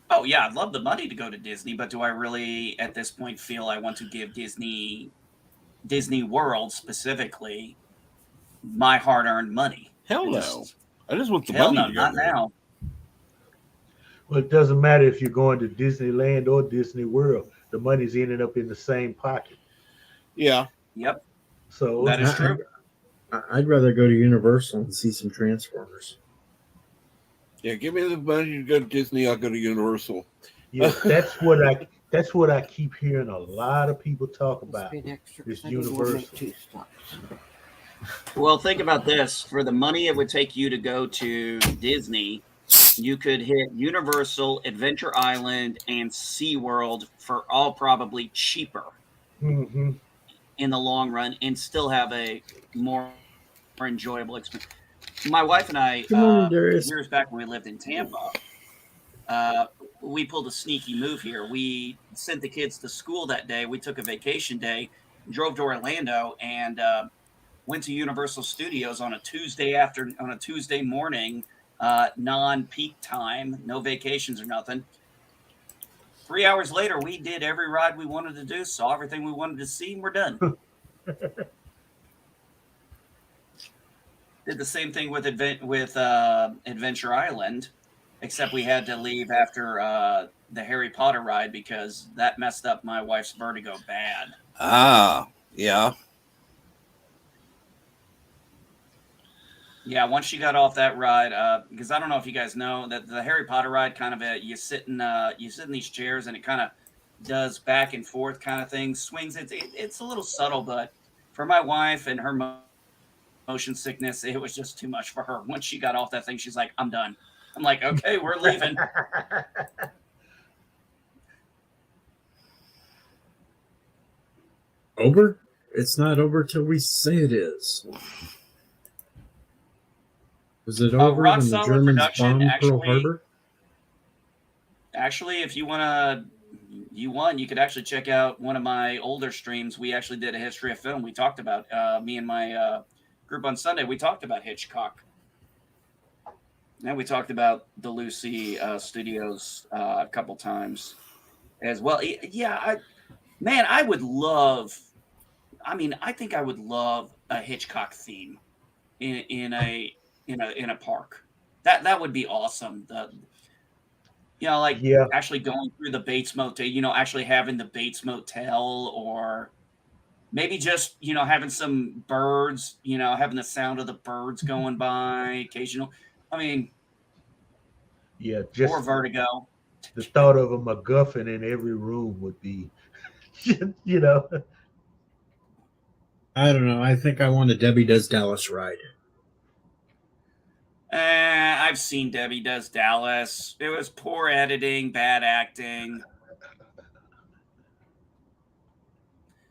Oh yeah, I'd love the money to go to Disney, but do I really, at this point, feel I want to give Disney World specifically my hard-earned money? Hell no! I just want the Hell money no, to go not there. now. Well, it doesn't matter if you're going to Disneyland or Disney World. The money's ending up in the same pocket. Yeah. Yep. So that is true. I'd rather go to Universal and see some Transformers. Yeah, give me the money to go to Disney. I'll go to Universal. Yeah, that's what I keep hearing a lot of people talk about. This Universal. Well, think about this. For the money it would take you to go to Disney, you could hit Universal, Adventure Island, and SeaWorld for all probably cheaper Mm-hmm. in the long run and still have a more enjoyable experience. My wife and I, Good morning, Darius. years back when we lived in Tampa, we pulled a sneaky move here. We sent the kids to school that day. We took a vacation day, drove to Orlando, and went to Universal Studios on a Tuesday morning, non-peak time, no vacations or nothing. 3 hours later, we did every ride we wanted to do, saw everything we wanted to see, and we're done. Did the same thing with Adventure Island, except we had to leave after the Harry Potter ride because that messed up my wife's vertigo bad. Ah, yeah. Yeah, once she got off that ride, because I don't know if you guys know that the Harry Potter ride kind of you sit in these chairs and it kind of does back and forth kind of thing, swings. It's a little subtle, but for my wife and her motion sickness, it was just too much for her. Once she got off that thing, she's like, "I'm done." I'm like, "Okay, we're leaving." Over? It's not over till we say it is. Was it over Rock when the Solid Germans Production bombed Pearl Harbor? Actually, if you you could actually check out one of my older streams. We actually did a history of film. We talked about me and my group on Sunday. We talked about Hitchcock. And we talked about the Lucy Studios a couple times as well. Yeah, I would love. I mean, I think I would love a Hitchcock theme in a park. That would be awesome. Actually going through the Bates Motel. Actually having the Bates Motel, or maybe just having some birds. Having the sound of the birds going by occasional. I mean, yeah, just or Vertigo. The thought of a MacGuffin in every room would be, I don't know. I think I want a Debbie Does Dallas ride. I've seen Debbie Does Dallas. It was poor editing, bad acting.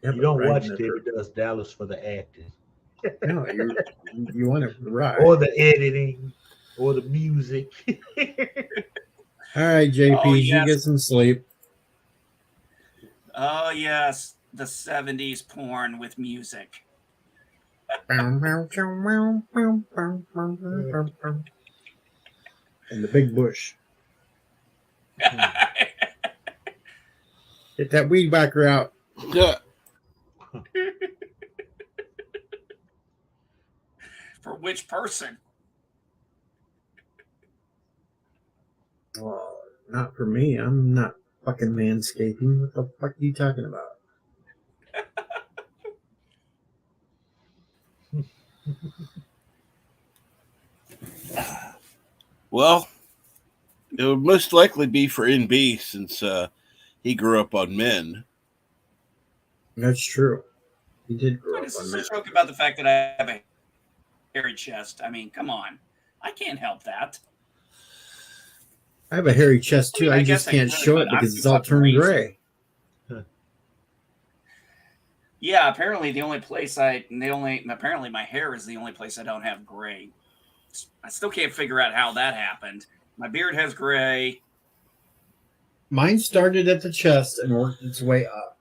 Yeah, you don't watch Debbie Does Dallas for the acting. No, you want to ride. Or the editing, or the music. All right, JP, Oh, yes. you get some sleep. Oh, yes. The 70s porn with music. And the big bush. Get that weed whacker out. Yeah. For which person? Well, not for me. I'm not fucking manscaping. What the fuck are you talking about? Well, it would most likely be for NB since he grew up on men. That's true. He did grow up This on is men. a joke about the fact that I have a hairy chest. I mean, come on. I can't help that. I have a hairy chest too. I I just guess I can't could, show but it I'm because too it's all fucking turned lazy. gray. Yeah, apparently apparently my hair is the only place I don't have gray. I still can't figure out how that happened. My beard has gray. Mine started at the chest and worked its way up.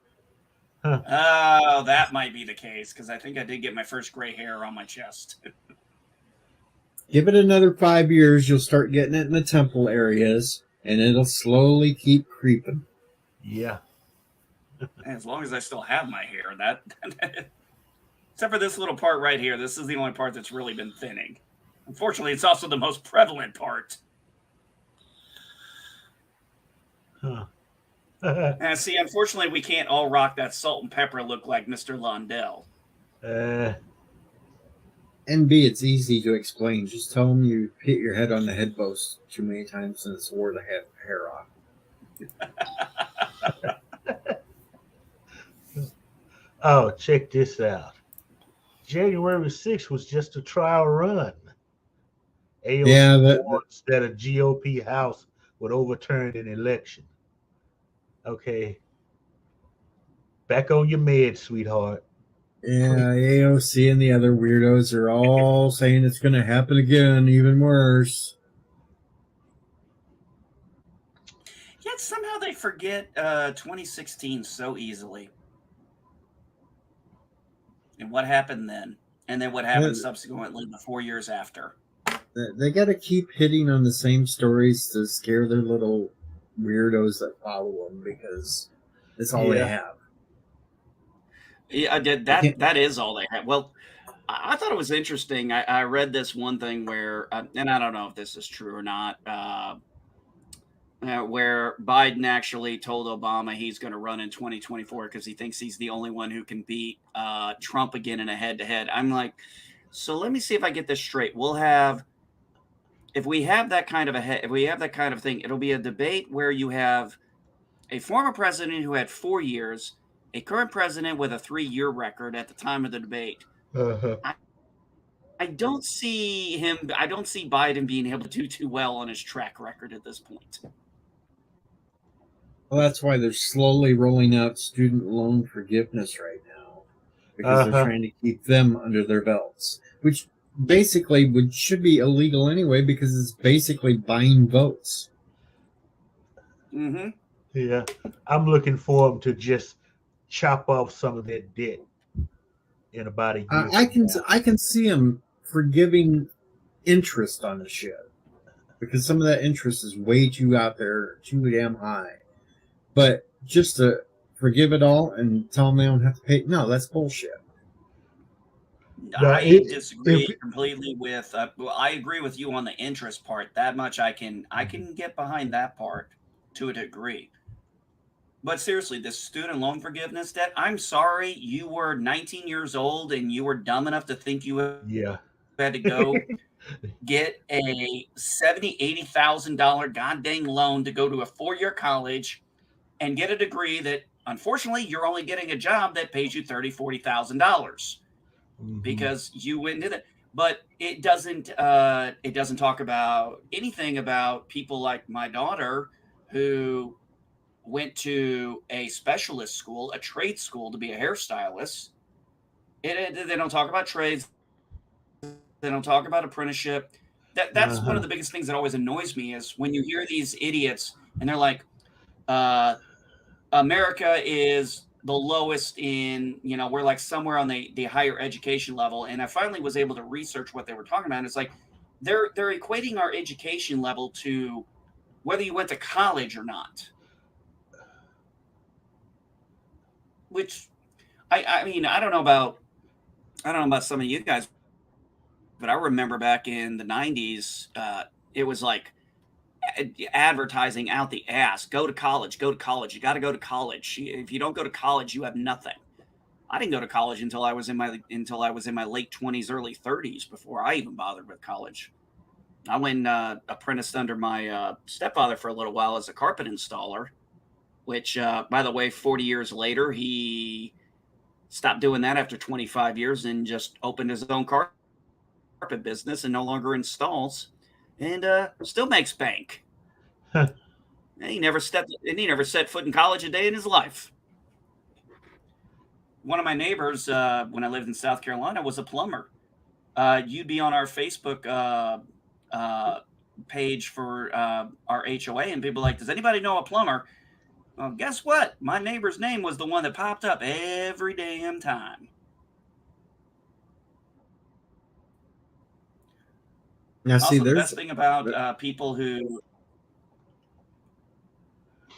Oh, that might be the case because I think I did get my first gray hair on my chest. Give it another 5 years, you'll start getting it in the temple areas, and it'll slowly keep creeping. Yeah. As long as I still have my hair, that except for this little part right here, this is the only part that's really been thinning. Unfortunately, it's also the most prevalent part. Huh. And see, unfortunately, we can't all rock that salt and pepper look like Mr. Londell. And B, it's easy to explain. Just tell them you hit your head on the head post too many times and it's wore the hair off. Oh, check this out. January 6th was just a trial run. AOC Yeah, warns that a GOP House would overturn an election. Okay. Back on your meds, sweetheart. yeah, AOC and the other weirdos are all saying it's going to happen again, even worse. Yet somehow they forget 2016 so easily. And what happened then? And then what happened subsequently the 4 years after? They got to keep hitting on the same stories to scare their little weirdos that follow them because that's all they have. Yeah, that is all they have. Well, I thought it was interesting. I read this one thing where, and I don't know if this is true or not, where Biden actually told Obama he's going to run in 2024 because he thinks he's the only one who can beat Trump again in a head-to-head. I'm like, so let me see if I get this straight. If we have that kind of thing, it'll be a debate where you have a former president who had 4 years, a current president with a 3-year record at the time of the debate. Uh-huh. I don't see Biden being able to do too well on his track record at this point. Well, that's why they're slowly rolling out student loan forgiveness right now because they're trying to keep them under their belts, which basically should be illegal anyway because it's basically buying votes. Mm-hmm. Yeah, I'm looking for them to just chop off some of that debt in about a year. I can see them forgiving interest on the shit because some of that interest is way too out there, too damn high. But just to forgive it all and tell them they don't have to pay, no, that's bullshit. I disagree completely with. I agree with you on the interest part. That much I can get behind that part to a degree. But seriously, this student loan forgiveness debt. I'm sorry, you were 19 years old and you were dumb enough to think you had to go get a $70,000, $80,000 goddamn loan to go to a 4-year college and get a degree that, unfortunately, you're only getting a job that pays you $30,000, $40,000 because you went into that. But it doesn't talk about anything about people like my daughter who went to a specialist school, a trade school, to be a hairstylist. They don't talk about trades. They don't talk about apprenticeship. That's one of the biggest things that always annoys me is when you hear these idiots and they're like, America is the lowest in, we're like somewhere on the higher education level. And I finally was able to research what they were talking about. And it's like they're equating our education level to whether you went to college or not. Which I mean, I don't know about some of you guys, but I remember back in the 90s, it was like advertising out the ass. Go to college. You got to go to college. If you don't go to college, you have nothing. I didn't go to college until I was in my late 20s, early 30s before I even bothered with college. I went apprenticed under my stepfather for a little while as a carpet installer, which, by the way, 40 years later, he stopped doing that after 25 years and just opened his own carpet business and no longer installs and still makes bank. And he never set foot in college a day in his life. One of my neighbors, when I lived in South Carolina, was a plumber. You'd be on our Facebook page for our HOA, and people are like, does anybody know a plumber? Well, guess what? My neighbor's name was the one that popped up every damn time. Now, see, also, the best thing about people who...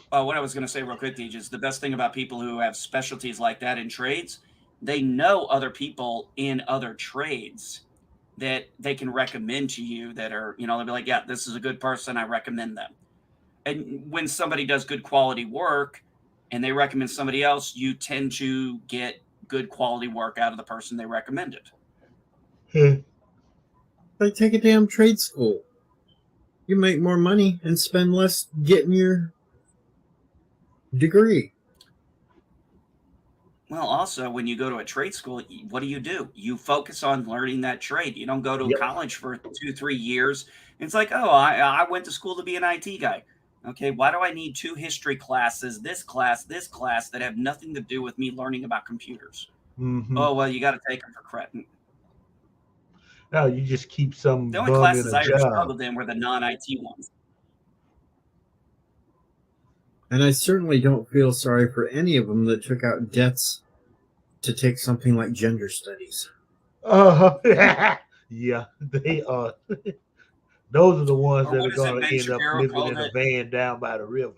what I was going to say real quick, DJ, is the best thing about people who have specialties like that in trades, they know other people in other trades that they can recommend to you that are, they'll be like, yeah, this is a good person. I recommend them. And when somebody does good quality work and they recommend somebody else, you tend to get good quality work out of the person they recommended. Like, take a damn trade school. You make more money and spend less getting your degree. Well, also, when you go to a trade school, what do? You focus on learning that trade. You don't go to college for 2-3 years. It's like, oh, I went to school to be an IT guy. Okay, why do I need 2 history classes, this class, that have nothing to do with me learning about computers? Mm-hmm. Oh, well, you got to take them for credit. No, you just keep some The only bum in classes a I ever job. struggled in were the non-IT ones. And I certainly don't feel sorry for any of them that took out debts to take something like gender studies. Yeah, they are. Those are the ones Or that what are is it going to Ben end up Shapiro living called in a it? van down by the river.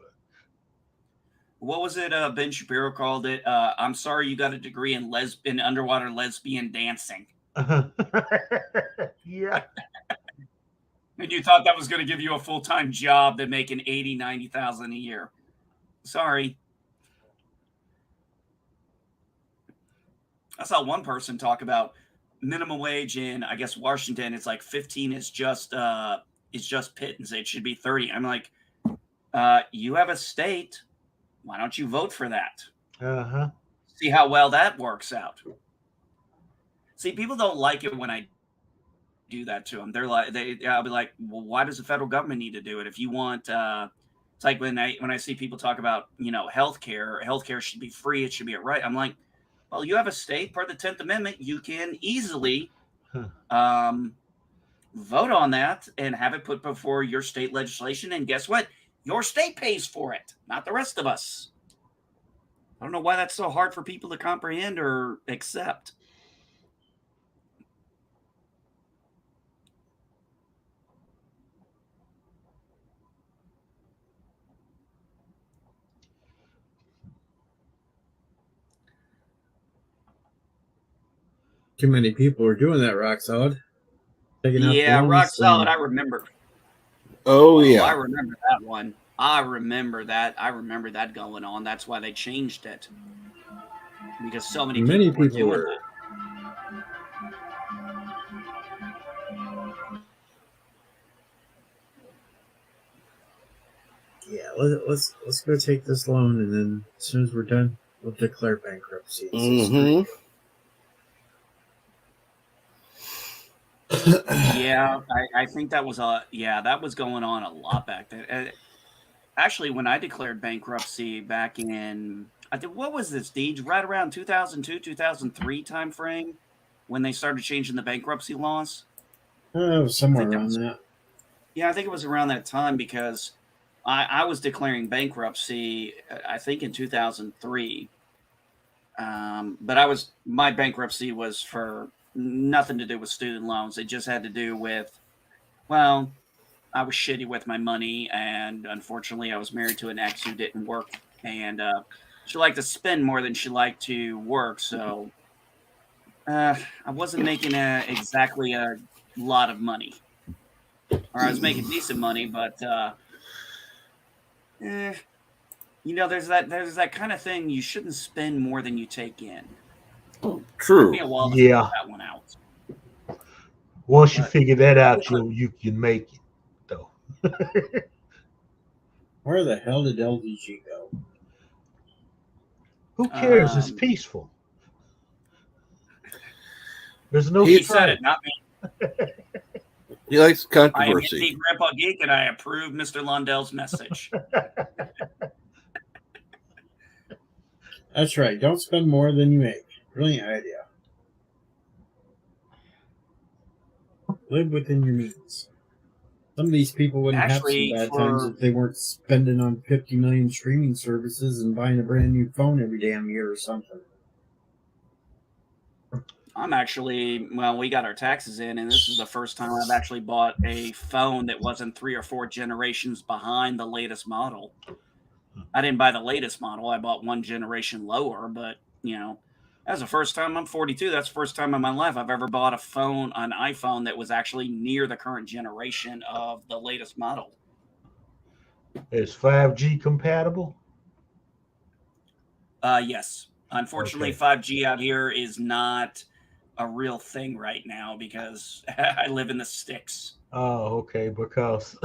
What was it Ben Shapiro called it? I'm sorry you got a degree in underwater lesbian dancing. Yeah. And you thought that was going to give you a full-time job that making $80,000-$90,000 a year. Sorry. I saw one person talk about minimum wage in, I guess, Washington. It's like 15 is just pittance. It should be 30. I'm like, you have a state. Why don't you vote for that? Uh-huh. See how well that works out. See, people don't like it when I do that to them. They're like, I'll be like, well, why does the federal government need to do it? If you want, it's like when I see people talk about, healthcare should be free. It should be a right. I'm like, well, you have a state per the 10th Amendment. You can easily vote on that and have it put before your state legislation. And guess what? Your state pays for it, not the rest of us. I don't know why that's so hard for people to comprehend or accept. Too many people are doing that, Rock Solid. Yeah, Rock Solid, I remember. Oh, yeah. I remember that one. I remember that going on. That's why they changed it. Because so many people were doing that. Yeah, let's go take this loan, and then as soon as we're done, we'll declare bankruptcy. Mm-hmm. Yeah, I think that was going on a lot back then. Actually, when I declared bankruptcy back in, I think, what was this, Deej? Right around 2002, 2003 time frame when they started changing the bankruptcy laws. Somewhere around that. Yeah, I think it was around that time because I was declaring bankruptcy, I think in 2003. But my bankruptcy was for nothing to do with student loans. It just had to do with, well, I was shitty with my money, and unfortunately, I was married to an ex who didn't work, and she liked to spend more than she liked to work. So I wasn't making exactly a lot of money, or I was making decent money, but there's that kind of thing. You shouldn't spend more than you take in. True. Took me a while to figure that one out. Once you figure that out, you can make it, though. Where the hell did LDG go? Who cares? It's peaceful. There's no. He said it, not me. He likes I am controversy. indeed Grandpa Geek, and I approve Mr. Lundell's message. That's right. Don't spend more than you make. Brilliant idea. Live within your means. Some of these people wouldn't have some bad times if they weren't spending on 50 million streaming services and buying a brand new phone every damn year or something. We got our taxes in, and this is the first time I've actually bought a phone that wasn't 3 or 4 generations behind the latest model. I didn't buy the latest model. I bought one generation lower, but, that's the first time. I'm 42. That's the first time in my life I've ever bought an iPhone that was actually near the current generation of the latest model. Is 5G compatible? Yes. Unfortunately, 5G out here is not a real thing right now because I live in the sticks. Oh, okay. Because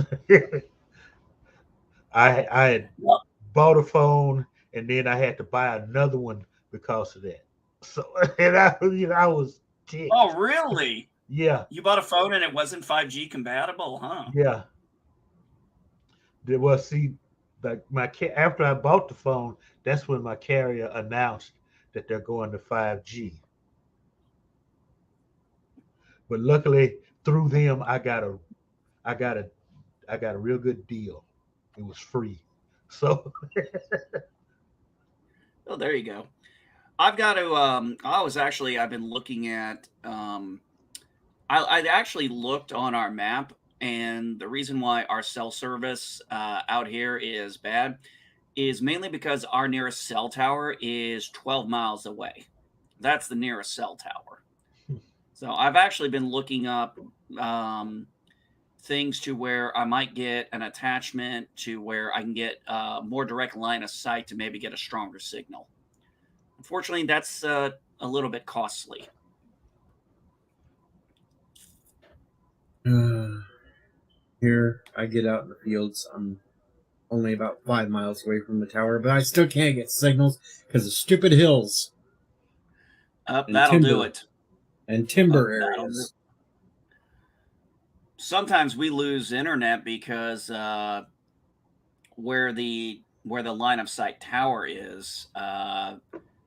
I had Well, bought a phone and then I had to buy another one because of that. So and I was ticked. oh, really? Yeah, You bought a phone and it wasn't 5G compatible, huh? yeah. There was see like after I bought the phone, that's when my carrier announced that they're going to 5G. But luckily through them I got a I got a real good deal. It was free. So Oh, there you go. I've got to. I've been looking at. I actually looked on our map, and the reason why our cell service out here is bad is mainly because our nearest cell tower is 12 miles away. That's the nearest cell tower. So I've actually been looking up things to where I might get an attachment to where I can get more direct line of sight to maybe get a stronger signal. Unfortunately, that's a little bit costly. Here, I get out in the fields. I'm only about 5 miles away from the tower, but I still can't get signals because of stupid hills and That'll timber do it. and timber That'll do. areas. Sometimes we lose internet because where the line of sight tower is,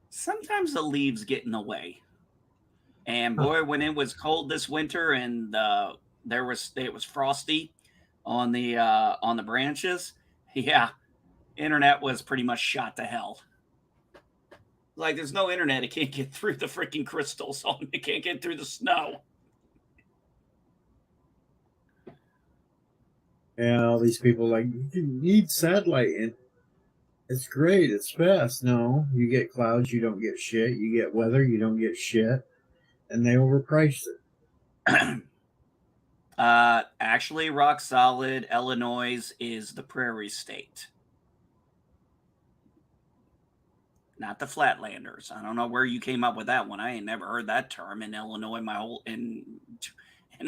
sometimes the leaves get in the way. And boy, when it was cold this winter and it was frosty on the branches, yeah, internet was pretty much shot to hell. Like there's no internet, it can't get through the freaking crystals. It can't get through the snow. And all these people like, you need satellite, and it's great, it's fast. No, you get clouds, you don't get shit. You get weather, you don't get shit. And they overpriced it. Actually, rock solid, Illinois is the prairie state. Not the Flatlanders. I don't know where you came up with that one. I ain't never heard that term in Illinois and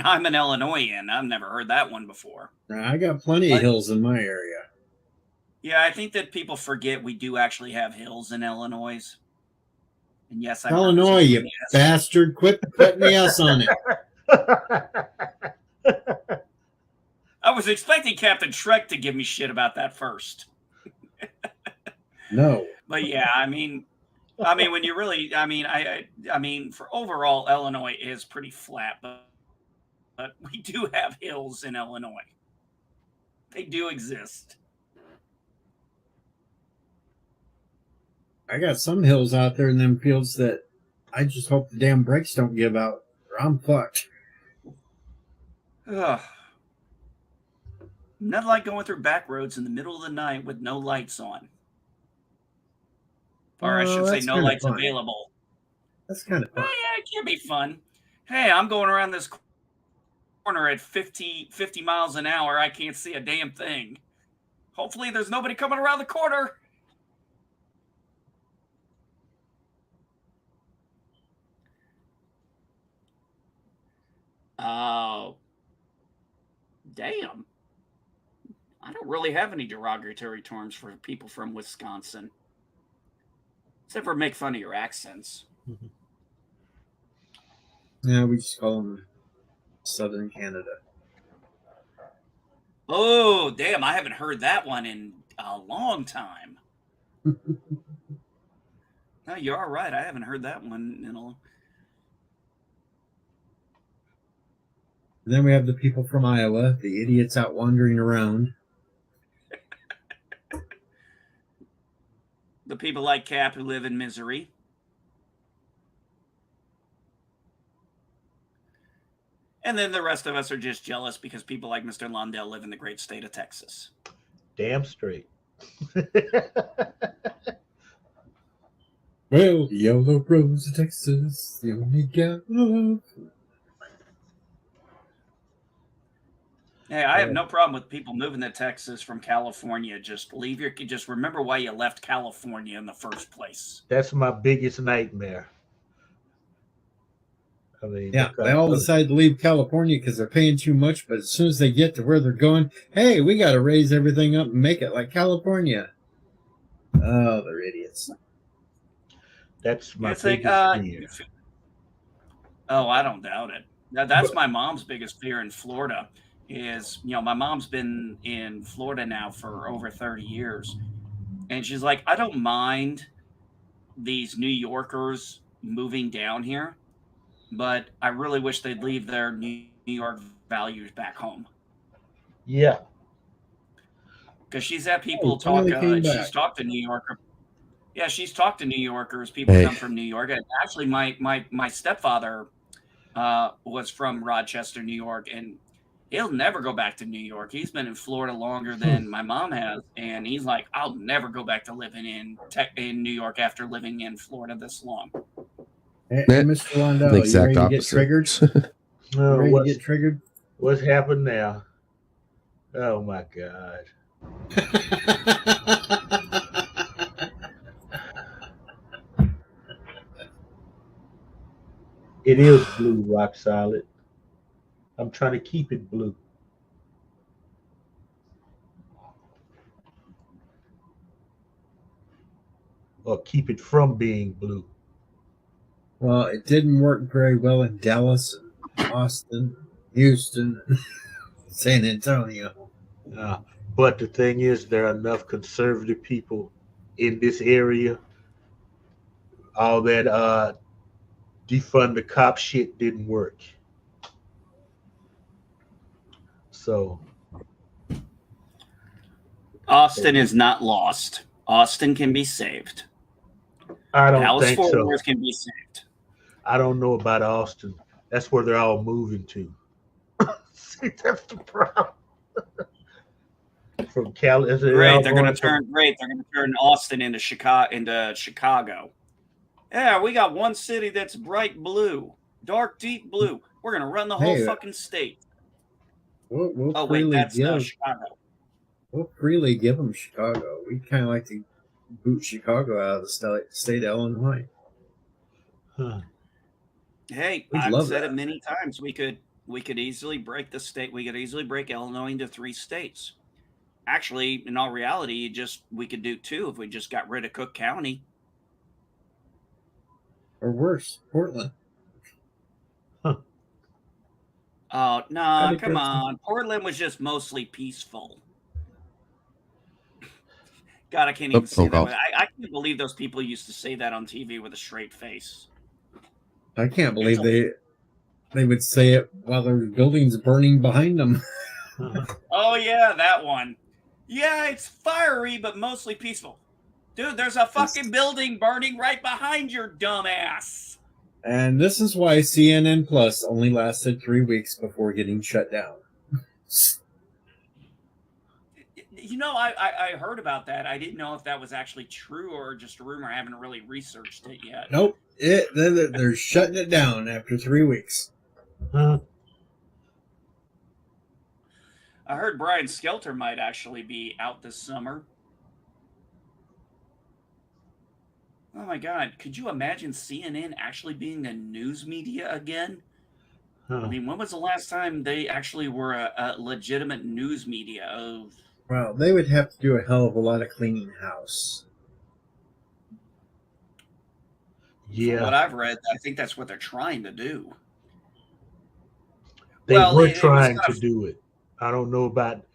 I'm an Illinoisan. I've never heard that one before. I got plenty of hills in my area. Yeah, I think that people forget we do actually have hills in Illinois. And yes, Illinois, you bastard! Quit putting the S on it. I was expecting Captain Shrek to give me shit about that first. No. But yeah, I mean, when you really, I mean, for overall, Illinois is pretty flat, but we do have hills in Illinois. They do exist. I got some hills out there in them fields that I just hope the damn brakes don't give out, or I'm fucked. Ugh. Nothing like going through back roads in the middle of the night with no lights on. Or I should say no lights available. That's kind of fun. Oh, yeah, it can be fun. Hey, I'm going around this corner at 50 miles an hour. I can't see a damn thing. Hopefully there's nobody coming around the corner. Oh. Damn. I don't really have any derogatory terms for people from Wisconsin. Except for make fun of your accents. Yeah, we just call them Southern Canada. Oh, damn. I haven't heard that one in a long time. No, you're all right. I haven't heard that one in a long. And then we have the people from Iowa, the idiots out wandering around. The people like Cap who live in misery. And then the rest of us are just jealous because people like Mr. Lundell live in the great state of Texas. Damn straight. Well, yellow rose of Texas, the only gal I love. Hey, I have no problem with people moving to Texas from California. Just remember why you left California in the first place. That's my biggest nightmare. I mean, Yeah, they all decide to leave California because they're paying too much, but as soon as they get to where they're going, hey, we got to raise everything up and make it like California. Oh, they're idiots. That's my You think? biggest fear. Oh, I don't doubt it. That's my mom's biggest fear in Florida. Is my mom's been in Florida now for over 30 years, and she's like, I don't mind these New Yorkers moving down here, but I really wish they'd leave their New York values back home. Yeah. Because she's had people finally talk. came She's back. talked to New Yorkers. Yeah, she's talked to New Yorkers. People come from New York. And actually, my stepfather was from Rochester, New York, and he'll never go back to New York. He's been in Florida longer than my mom has, and he's like, I'll never go back to living in New York after living in Florida this long. Hey, Mr. Londell, The exact you ready to get opposite. triggered? Ready to get triggered? What's happened now? Oh my God. It is blue, rock solid. I'm trying to keep it blue. Or keep it from being blue. Well, it didn't work very well in Dallas, and Austin, Houston, San Antonio. But the thing is, there are enough conservative people in this area. All that defund the cop shit didn't work. So Austin is not lost. Austin can be saved. I don't Dallas think Fort so. Worth can be saved. I don't know about Austin. That's where they're all moving to. See, that's the problem. From Cali, Great, they're going to turn Austin into Chicago. Yeah, we got one city that's bright blue, dark deep blue. We're going to run the whole fucking state. We'll Chicago. We'll freely give them Chicago. We kind of like to boot Chicago out of the state of Illinois. Huh. Hey, I've said it many times. We could easily break the state. We could easily break Illinois into 3 states. Actually, in all reality, we could do 2 if we just got rid of Cook County. Or worse, Portland. Huh. Oh, no, come on. Portland was just mostly peaceful. God, I can't even say that. I can't believe those people used to say that on TV with a straight face. I can't believe they would say it while their building's burning behind them. Oh, yeah, that one. Yeah, it's fiery, but mostly peaceful. Dude, there's a fucking building burning right behind your dumb ass. And this is why CNN Plus only lasted 3 weeks before getting shut down. I heard about that. I didn't know if that was actually true or just a rumor. I haven't really researched it yet. Nope. They're shutting it down after 3 weeks. Huh? I heard Brian Skelter might actually be out this summer. Oh my God. Could you imagine CNN actually being the news media again? Huh. I mean, when was the last time they actually were a legitimate news media? Well, they would have to do a hell of a lot of cleaning house. Yeah. From what I've read, I think that's what they're trying to do. They were trying to do it. I don't know about,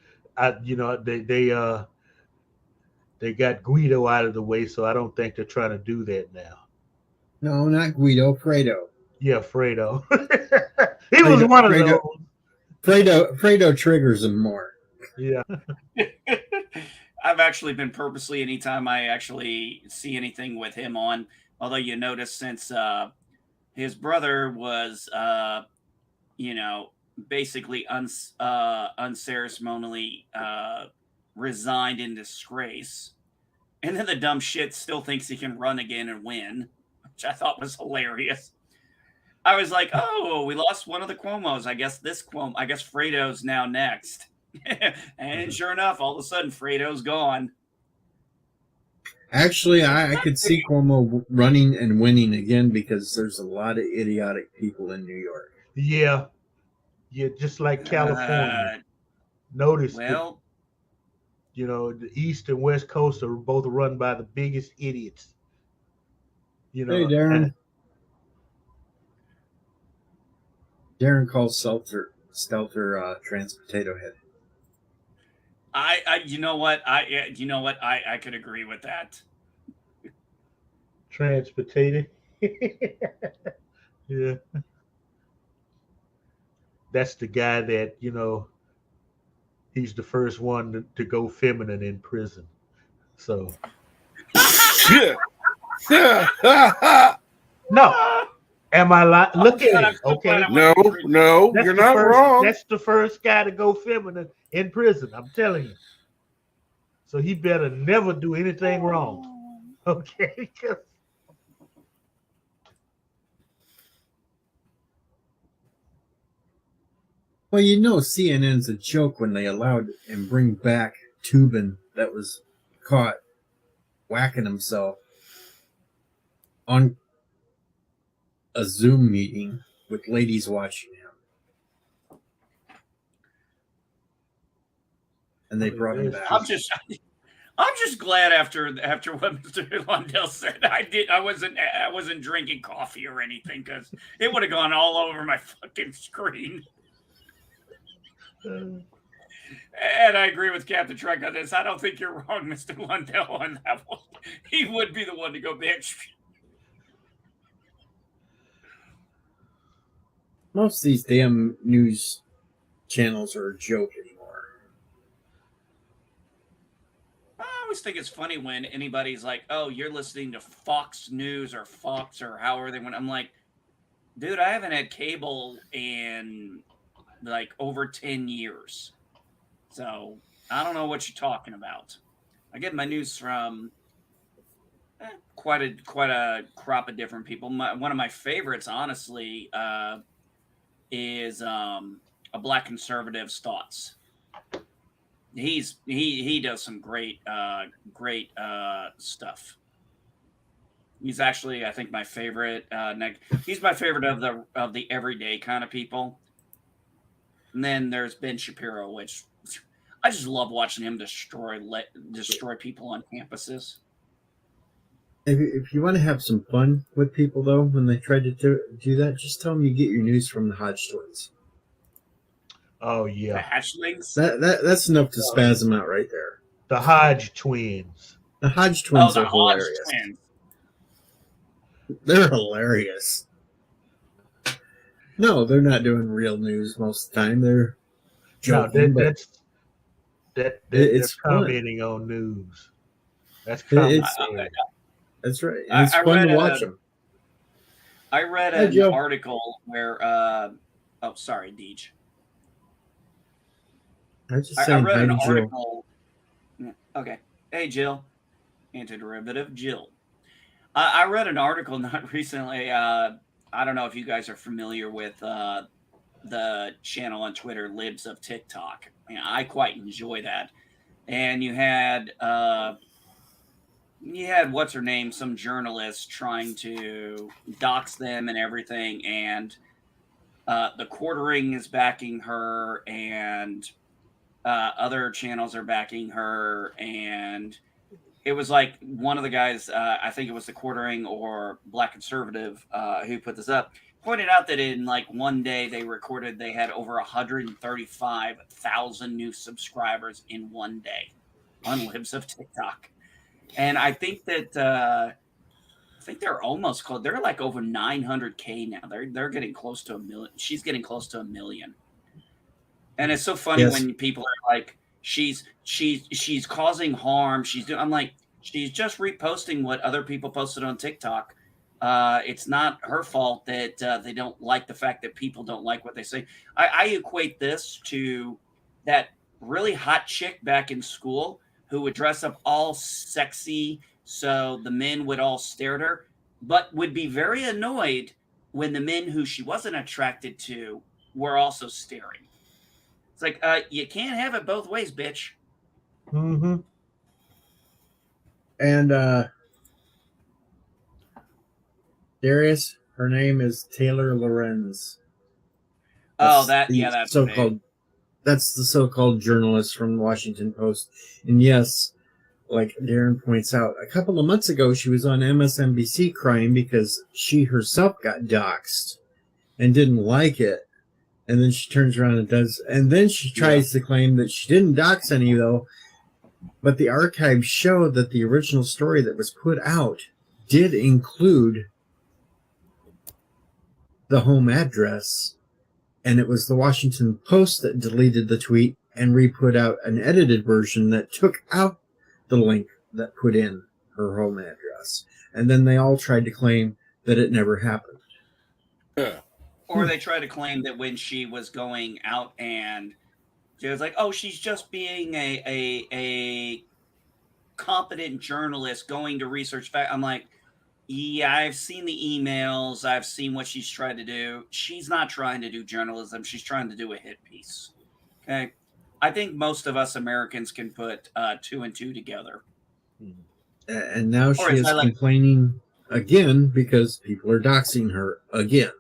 they got Guido out of the way, so I don't think they're trying to do that now. No, not Guido, Fredo. Yeah, Fredo. He was one of those. Fredo triggers him more. Yeah. I've actually been purposely, anytime I actually see anything with him on, although you notice since his brother was, basically unceremoniously resigned in disgrace. And then the dumb shit still thinks he can run again and win, which I thought was hilarious. I was like, oh, we lost one of the Cuomos. I guess Fredo's now next. And sure enough, all of a sudden, Fredo's gone. Actually, I could see Cuomo running and winning again because there's a lot of idiotic people in New York. Yeah, just like California. Notice that, Well, the East and West Coast are both run by the biggest idiots. Hey, Darren. Darren calls Stelter trans potato head. you know what? I could agree with that. Trans potato. Yeah. That's the guy that, he's the first one to go feminine in prison. So. No. Am I lying? Look at him. Okay. No, you're not wrong. That's the first guy to go feminine in prison. I'm telling you. So he better never do anything wrong. Okay. Well, CNN's a joke when they allowed and bring back Tubin that was caught whacking himself on a Zoom meeting with ladies watching him. And they brought him back. I'm just glad after what Mr. Lundell said. I wasn't drinking coffee or anything because it would have gone all over my fucking screen. And I agree with Captain Trek on this. I don't think you're wrong, Mr. Lundell, on that one. He would be the one to go, bitch. Most of these damn news channels are a joke anymore. I always think it's funny when anybody's like, oh, you're listening to Fox News or Fox or however they went. I'm like, dude, I haven't had cable in like over 10 years. So I don't know what you're talking about. I get my news from quite a crop of different people. One of my favorites, honestly, is a Black Conservative's thoughts. He does some great stuff. He's actually, I think, my favorite. He's my favorite of the everyday kind of people. And then there's Ben Shapiro, which I just love watching him destroy people on campuses. If you want to have some fun with people, though, when they try to do that, just tell them you get your news from the Hodge twins. Oh, yeah. The hatchlings? That's enough to spaz them out right there. The Hodge twins. The Hodge twins the are Hodge hilarious. twins. They're hilarious. No, they're not doing real news most of the time. They're joking, it's commenting on news. That's commentary. That's right. And it's fun to watch them. I read an article where sorry, Deej. I read an article. Okay. Hey, Jill. Antiderivative Jill. I read an article not recently. I don't know if you guys are familiar with the channel on Twitter, Libs of TikTok. I quite enjoy that. And you had what's her name, some journalist trying to dox them and everything, and the Quartering is backing her, and other channels are backing her, and it was like one of the guys, I think it was the Quartering or Black Conservative who put this up, pointed out that in like one day they had over 135,000 new subscribers in one day on Libs of TikTok. And I think that they're almost close. They're like over 900K now. They're getting close to 1 million. She's getting close to 1 million. And it's so funny when people are like, she's causing harm. I'm like, she's just reposting what other people posted on TikTok. It's not her fault that they don't like the fact that people don't like what they say. I equate this to that really hot chick back in school who would dress up all sexy so the men would all stare at her, but would be very annoyed when the men who she wasn't attracted to were also staring. It's like, you can't have it both ways, bitch. Mm-hmm. And Darius, her name is Taylor Lorenz. That's so-called. That's the so-called journalist from the Washington Post. And yes, like Darren points out, a couple of months ago she was on MSNBC crying because she herself got doxxed and didn't like it. And then she turns around and then she tries to claim that she didn't dox any though. But the archives show that the original story that was put out did include the home address, and it was the Washington Post that deleted the tweet and re-put out an edited version that took out the link that put in her home address. And then they all tried to claim that it never happened. Or they tried to claim that when she was going out and she was like, oh, she's just being a competent journalist going to research fact. I'm like, yeah, I've seen the emails. I've seen what she's trying to do. She's not trying to do journalism. She's trying to do a hit piece. Okay. I think most of us Americans can put 2 and 2 together. And now she is complaining again because people are doxing her again.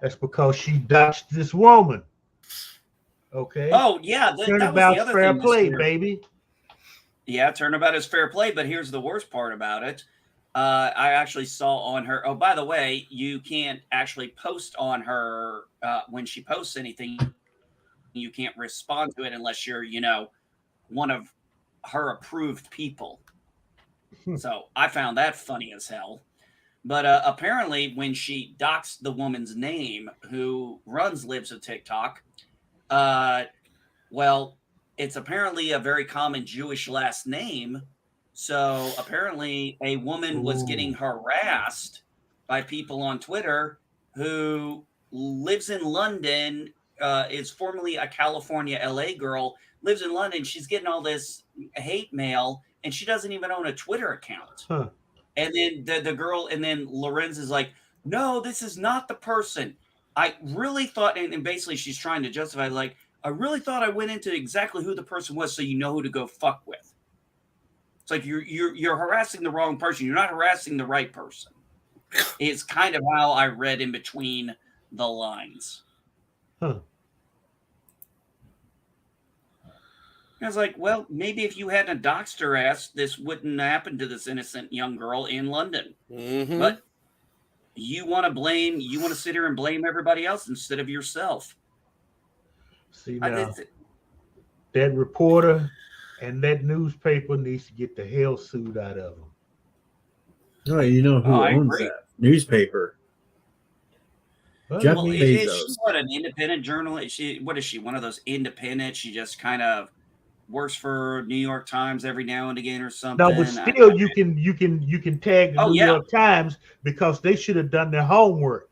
That's because she doxed this woman. Okay. Oh, yeah. Turnabout's fair play, baby. Yeah, turnabout is fair play. But here's the worst part about it. I actually saw on her. Oh, by the way, you can't actually post on her when she posts anything. You can't respond to it unless you're, one of her approved people. So I found that funny as hell. But apparently, when she doxed the woman's name who lives a TikTok, well, it's apparently a very common Jewish last name. So apparently a woman was getting harassed by people on Twitter who lives in London, is formerly a California, LA girl, lives in London. She's getting all this hate mail and she doesn't even own a Twitter account. Huh. And then the girl, and then Lorenz is like, no, this is not the person. I really thought, and basically she's trying to justify, like, I really thought I went into exactly who the person was so you know who to go fuck with. It's like you're harassing the wrong person. You're not harassing the right person. It's kind of how I read in between the lines. Huh. I was like, well, maybe if you hadn't doxed her ass, this wouldn't happen to this innocent young girl in London. Mm-hmm. But you want to sit here and blame everybody else instead of yourself. See now, that reporter and that newspaper needs to get the hell sued out of them. Oh, you know who owns that newspaper? Jeff Bezos. Is she an independent journalist? What is she? One of those independent? She just kind of works for New York Times every now and again or something. No, but still, you can tag the New York Times because they should have done their homework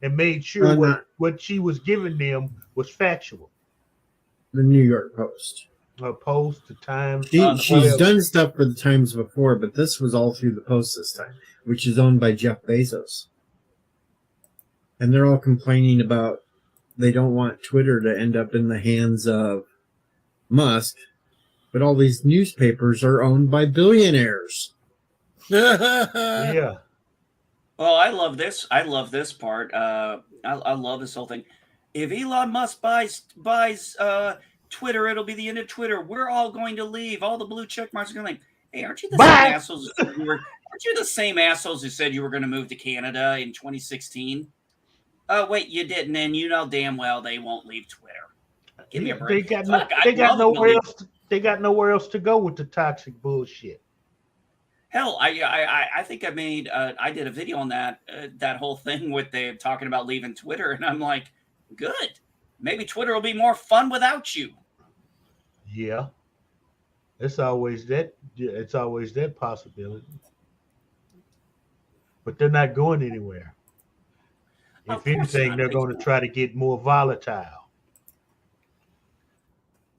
and made sure what she was giving them was factual. The New York Post. Post, the Times. She's done stuff for the Times before, but this was all through the Post this time, which is owned by Jeff Bezos. And they're all complaining about they don't want Twitter to end up in the hands of Musk, but all these newspapers are owned by billionaires. Yeah. Well, I love this. I love this part. I love this whole thing. If Elon Musk buys Twitter, it'll be the end of Twitter. We're all going to leave. All the blue check marks are going to leave. Hey, aren't you the same assholes? Aren't you the same assholes who said you were going to move to Canada in 2016? Oh, wait, you didn't, and you know damn well they won't leave Twitter. Give me a break. They got nowhere else. They got nowhere else to go with the toxic bullshit. Hell, I think I did a video on that whole thing with they talking about leaving Twitter, and I'm like, good. Maybe Twitter will be more fun without you. Yeah, it's always that. It's always that possibility. But they're not going anywhere. If anything, they're going to try to get more volatile.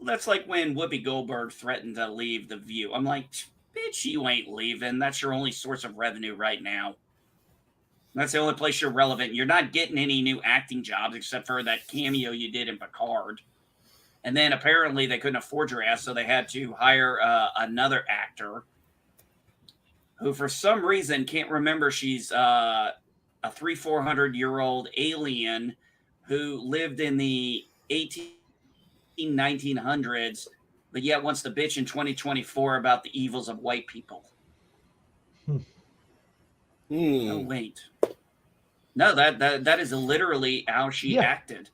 That's like when Whoopi Goldberg threatened to leave The View. I'm like, bitch, you ain't leaving. That's your only source of revenue right now. That's the only place you're relevant. You're not getting any new acting jobs except for that cameo you did in Picard. And then apparently they couldn't afford your ass, so they had to hire another actor. who for some reason can't remember she's a 400-year-old alien who lived in the 1900s, but yet wants to bitch in 2024 about the evils of white people. Oh, wait. No, that is literally how she acted.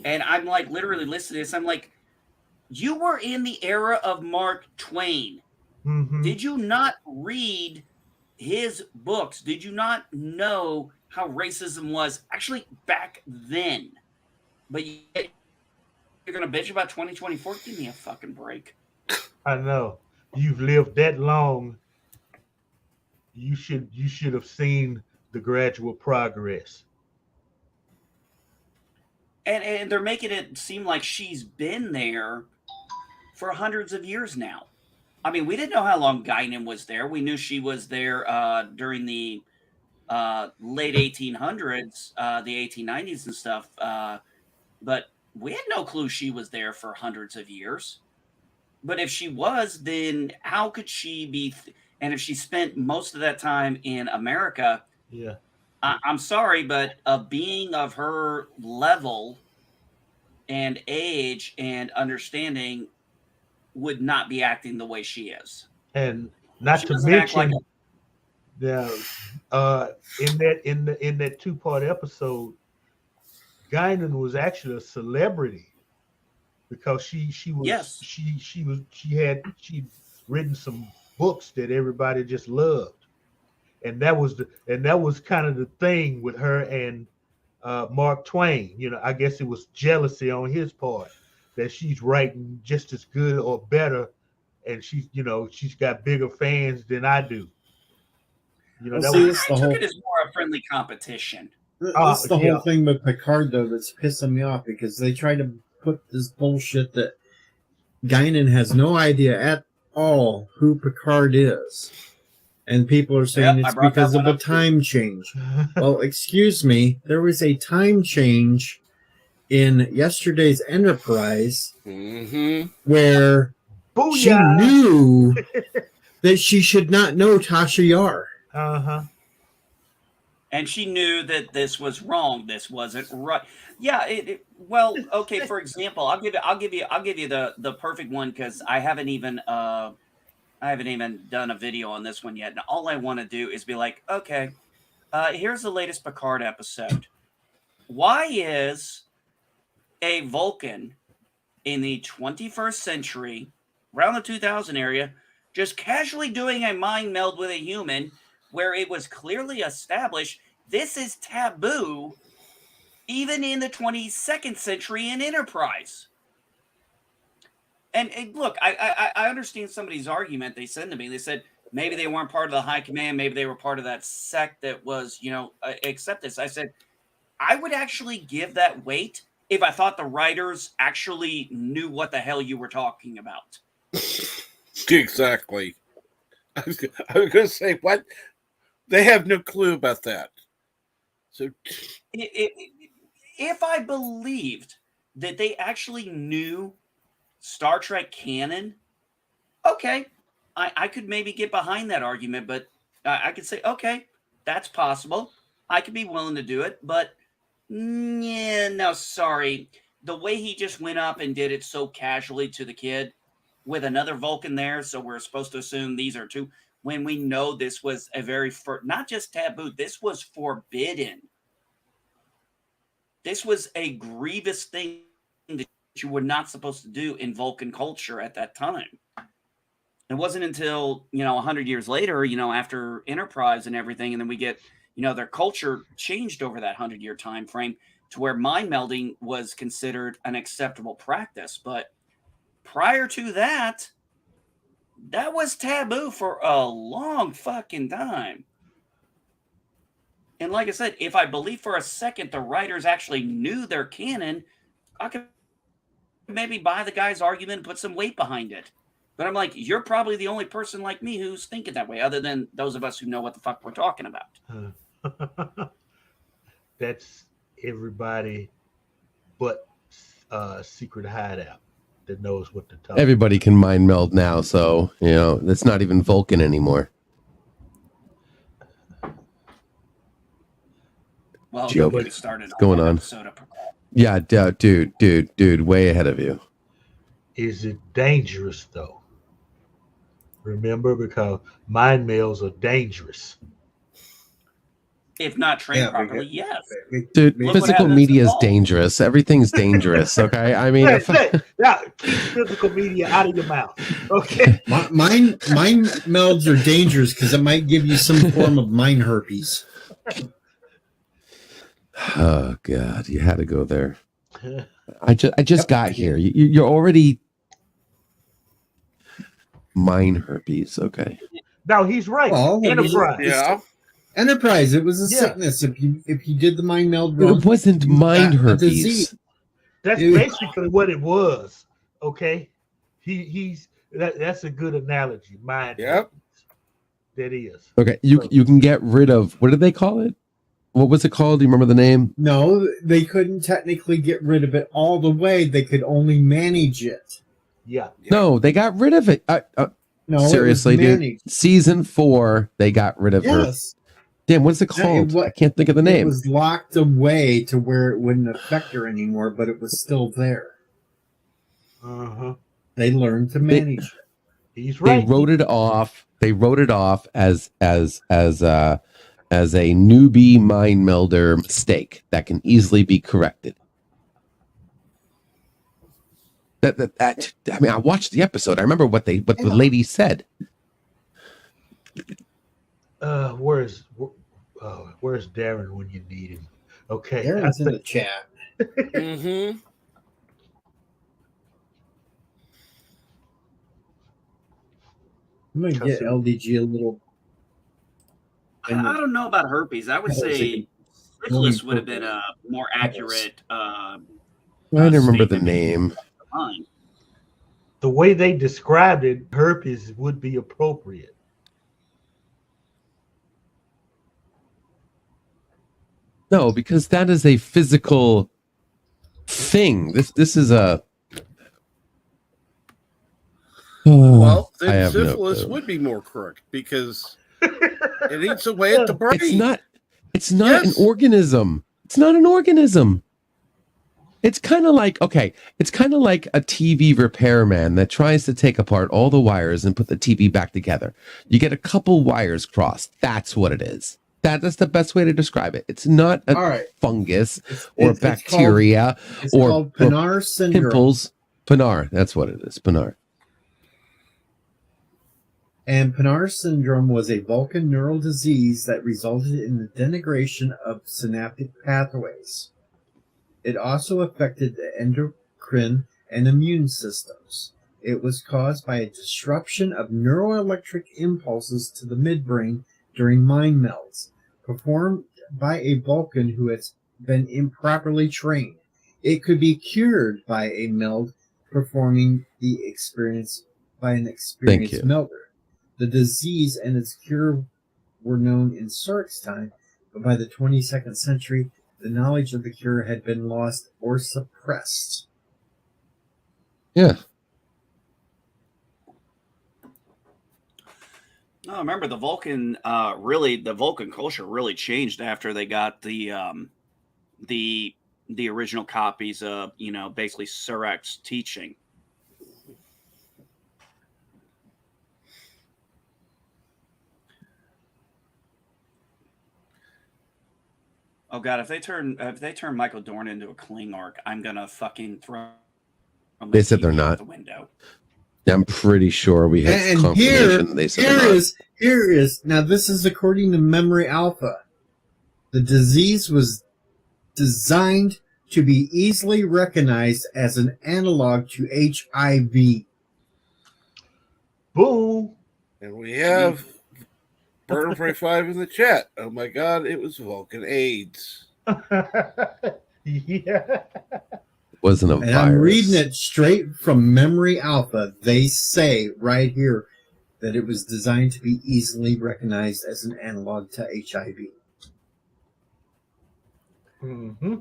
And I'm like literally listening to this. I'm like, you were in the era of Mark Twain. Mm-hmm. Did you not read his books? Did you not know how racism was actually back then? But yet you're going to bitch about 2024? Give me a fucking break. I know. You've lived that long. You should have seen the gradual progress. And they're making it seem like she's been there for hundreds of years now. I mean, we didn't know how long Guinan was there. We knew she was there during the late 1800s, the 1890s and stuff. But we had no clue she was there for hundreds of years. But if she was, then how could she be? And if she spent most of that time in America, yeah, I'm sorry, but a being of her level and age and understanding would not be acting the way she is. And not she to mention in that 2-part episode, Guinan was actually a celebrity because she'd written some books that everybody just loved, and that was kind of the thing with her and Mark Twain. You know, I guess it was jealousy on his part that she's writing just as good or better, and she's got bigger fans than I do. You know, I took it as more a friendly competition. That's the whole thing with Picard, though, that's pissing me off, because they try to put this bullshit that Guinan has no idea at all who Picard is. And people are saying it's because of a time change. Well, excuse me, there was a time change in yesterday's Enterprise where she knew that she should not know Tasha Yar. Uh-huh. And she knew that this was wrong. This wasn't right. Yeah. Well, okay. For example, I'll give you the perfect one, because I haven't even done a video on this one yet. And all I want to do is be like, okay, here's the latest Picard episode. Why is a Vulcan in the 21st century, around the 2000 area, just casually doing a mind meld with a human, where it was clearly established this is taboo even in the 22nd century in Enterprise? And look, I understand somebody's argument. They said to me, they said maybe they weren't part of the high command, maybe they were part of that sect that was, accept this. I said, I would actually give that weight if I thought the writers actually knew what the hell you were talking about. Exactly. I was going to say, what? They have no clue about that. So, if I believed that they actually knew Star Trek canon, okay, I could maybe get behind that argument, but I could say, okay, that's possible. I could be willing to do it, but yeah, no, sorry. The way he just went up and did it so casually to the kid with another Vulcan there, so we're supposed to assume these are two, when we know this was a very, not just taboo, this was forbidden. This was a grievous thing that you were not supposed to do in Vulcan culture at that time. It wasn't until, 100 years later, after Enterprise and everything, and then we get, their culture changed over that 100-year time frame to where mind melding was considered an acceptable practice. But prior to that, that was taboo for a long fucking time. And like I said, if I believe for a second the writers actually knew their canon, I could maybe buy the guy's argument and put some weight behind it. But I'm like, you're probably the only person like me who's thinking that way, other than those of us who know what the fuck we're talking about. That's everybody but Secret Hideout that knows what to talk Everybody can mind meld now, so, it's not even Vulcan anymore. Well, Joke. we started What's going on? Yeah, dude, way ahead of you. Is it dangerous though? Remember, because mind melds are dangerous. If not trained properly, yes. Dude, Look what physical happens media to is Paul. dangerous. Everything's dangerous. Okay, I mean, Now keep physical media out of your mouth. Okay. Mind melds are dangerous because it might give you some form of mind herpes. oh god, you had to go there. I just got here. You're already mind herpes. Okay. No, he's right. Well, Enterprise. Yeah. Enterprise. It was a sickness. If you did the mind meld wrong, It wasn't you mind got a herpes. disease. That's basically what it was. Okay. That's a good analogy. Mind. Yep. That is. Okay, you can get rid of, what did they call it? What was it called? Do you remember the name? No, they couldn't technically get rid of it all the way. They could only manage it. Yeah. No, they got rid of it. No, seriously, it was dude. managed. Season 4, they got rid of her. Yes. Damn, what's it called? I can't think of the name. It was locked away to where it wouldn't affect her anymore, but it was still there. Uh-huh. They learned to manage it. He's right. They wrote it off. They wrote it off as a newbie mind melder mistake that can easily be corrected. That I mean, I watched the episode. I remember what the lady said. Where's Darren when you need him? Okay. Darren's in the chat. Mm-hmm. I'm gonna get LDG a little. I don't know about herpes. I would say syphilis would have been a more accurate. I don't remember the name. The way they described it, herpes would be appropriate. No, because that is a physical thing. This is a. Well, I then have no syphilis clue. would be more correct because it eats away at the brain. It's not an organism. It's not an organism. It's kind of like, it's kind of like a TV repairman that tries to take apart all the wires and put the TV back together. You get a couple wires crossed. That's what it is. That's the best way to describe it. It's not a fungus or bacteria it's or called Pinar syndrome. pimples. Pinar, that's what it is. Pinar. And Pinar syndrome was a Vulcan neural disease that resulted in the denigration of synaptic pathways. It also affected the endocrine and immune systems. It was caused by a disruption of neuroelectric impulses to the midbrain during mind melds, performed by a Vulcan who has been improperly trained. It could be cured by a meld performing the experience by an experienced melder. The disease and its cure were known in Sark's time, but by the 22nd century, the knowledge of the cure had been lost or suppressed. Yeah. No, remember the Vulcan the Vulcan culture really changed after they got the original copies of, basically Surak's teaching. Oh god, if they turn Michael Dorn into a Klingon, I'm gonna fucking throw. They said they're not. The window. I'm pretty sure we had And confirmation. They said they're not. here is now. This is according to Memory Alpha. The disease was designed to be easily recognized as an analog to HIV. Boom. And we have Burn 5 in the chat. Oh my god, it was Vulcan AIDS. Yeah. Wasn't a And virus. I'm reading it straight from Memory Alpha. They say right here that it was designed to be easily recognized as an analog to HIV. Mm-hmm.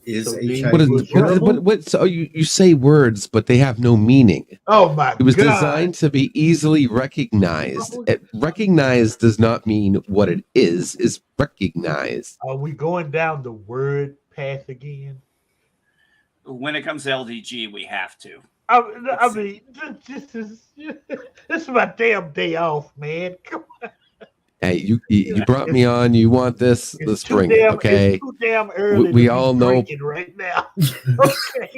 Is So HIV What is- curable? what? So you say words, but they have no meaning. Oh my It was God. designed to be easily recognized. Recognized does not mean what it is recognized. Are we going down the word path again? When it comes to LDG, we have to. I mean, this is my damn day off, man. Come on. Hey, you brought me on. You want this? Let's bring it, okay? It's too damn early. We to all be know drinking right now. Okay.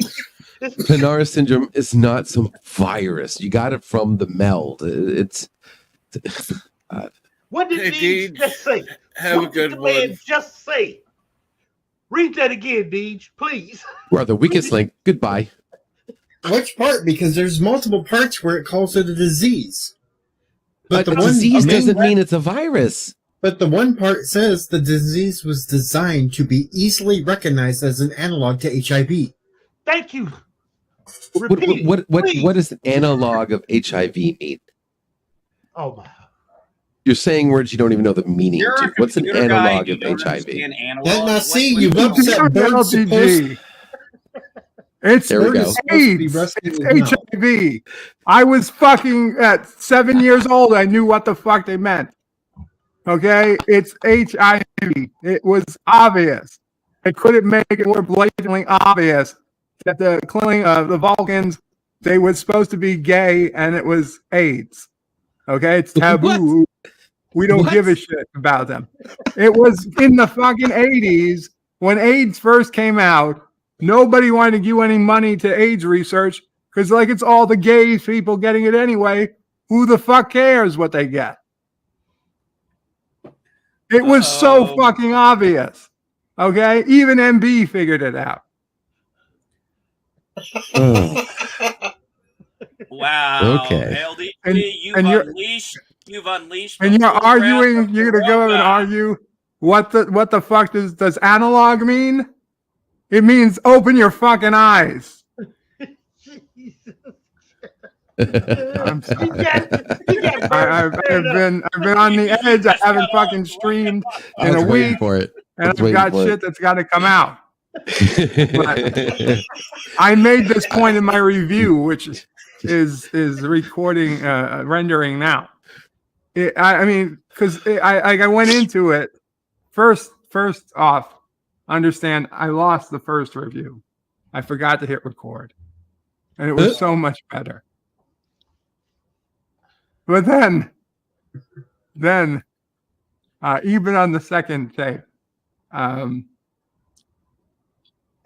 Panara syndrome is not some virus. You got it from the meld. It's What did Hey, Deej Deej, just say? have a What good did the man one. just say? Read that again, Deej, please. we're the weakest link. Goodbye. Which part? Because there's multiple parts where it calls it a disease. But A disease doesn't mean it's a virus. But the one part says the disease was designed to be easily recognized as an analog to HIV. Thank you. What does an analog of HIV mean? Oh my. You're saying words you don't even know the meaning You're a to. What's an computer guy, analog you of don't HIV? understand analog. Now, What- see, what- you've upset Bird. LDG. It's There we go. AIDS. It's HIV. I was fucking at 7 years old. I knew what the fuck they meant. Okay, it's HIV. It was obvious. They couldn't make it more blatantly obvious that the Vulcans, they were supposed to be gay, and it was AIDS. Okay, it's taboo. We don't give a shit about them. It was in the fucking 80s when AIDS first came out. Nobody wanted to give any money to AIDS research because, like, it's all the gay people getting it anyway. Who the fuck cares what they get? It was so fucking obvious. Okay, even MB figured it out. Wow. Okay. LDG, and you've unleashed. And the you're full arguing. wrath of You're gonna go and Corona. argue what the fuck does analog mean? It means open your fucking eyes. I'm sorry. I've been on the edge. I haven't fucking streamed I in was a waiting week, for it. I and was I've waiting got for it. shit that's got to come out. But I made this point in my review, which is recording, rendering now. I mean, because I went into it first off. Understand, I lost the first review. I forgot to hit record, and it was so much better. But then, even on the second tape,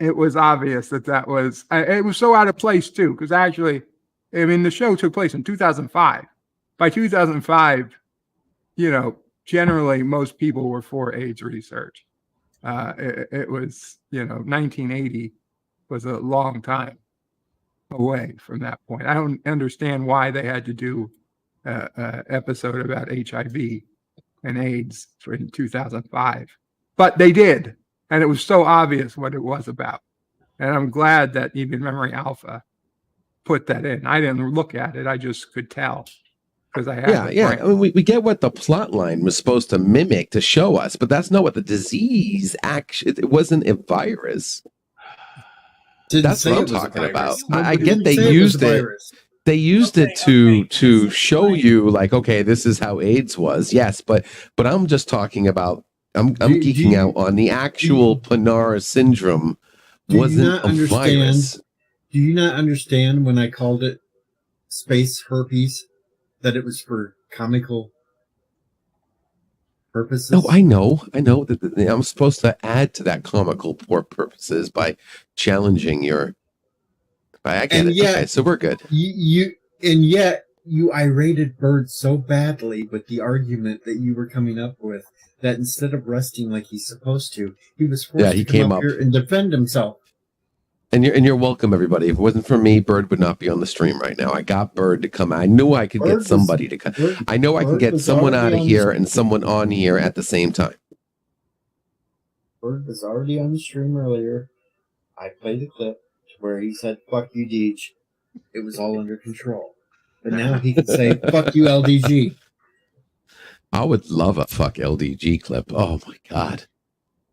it was obvious that was. It was so out of place too, because actually, I mean, the show took place in 2005. By 2005, generally most people were for AIDS research. It was, 1980 was a long time away from that point. I don't understand why they had to do an episode about HIV and AIDS in 2005, but they did, and it was so obvious what it was about. And I'm glad that even Memory Alpha put that in. I didn't look at it; I just could tell. I had I mean, we get what the plot line was supposed to mimic to show us, but that's not what the disease actually. It wasn't a virus. That's what I'm talking about. I get they used it. They used it to show you, like, okay, this is how AIDS was. Yes, but I'm just talking about. I'm geeking out on the actual Panara syndrome. Wasn't a virus. Do you not understand when I called it space herpes? That it was for comical purposes? No, I know that I'm supposed to add to that comical purposes by challenging your. I get it. Okay, so we're good. Yet you irated Bird so badly with the argument that you were coming up with that instead of resting like he's supposed to, he was forced to come up here and defend himself. And you're welcome, everybody. If it wasn't for me, Bird would not be on the stream right now. I got Bird to come. I knew I could get somebody to come. I know I can get someone out of here and someone on here at the same time. Bird was already on the stream earlier. I played a clip where he said, "Fuck you, Deej." It was all under control. But now he can say, "Fuck you, LDG." I would love a fuck LDG clip. Oh my god.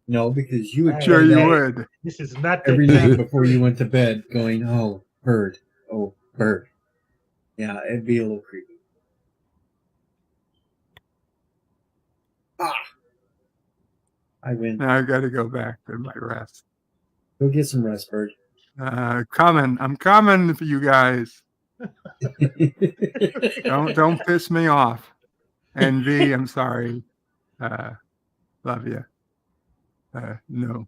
No, because you would Sure play you that would. This is not the every night time. before you went to bed, going, "Oh, bird, oh, bird." Yeah, it'd be a little creepy. I win. Now I got to go back to my rest. Go get some rest, bird. I'm coming for you guys. Don't piss me off. And V, I'm sorry. Love you. No,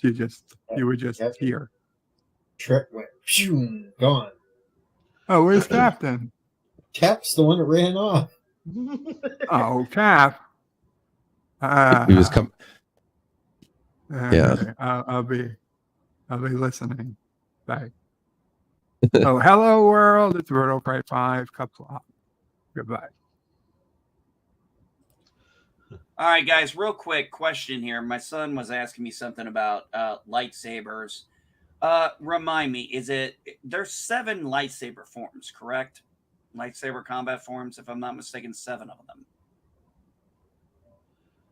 you were just here. Trek went, phew, gone. Oh, where's Captain? Cap's the one that ran off. Oh, Cap. He was coming. Yeah. I'll be listening. Bye. Oh, hello world. It's Roto Pride 5. Cups off. Goodbye. All right, guys, real quick question here. My son was asking me something about lightsabers. Remind me, there's 7 lightsaber forms, correct? Lightsaber combat forms, if I'm not mistaken, 7 of them.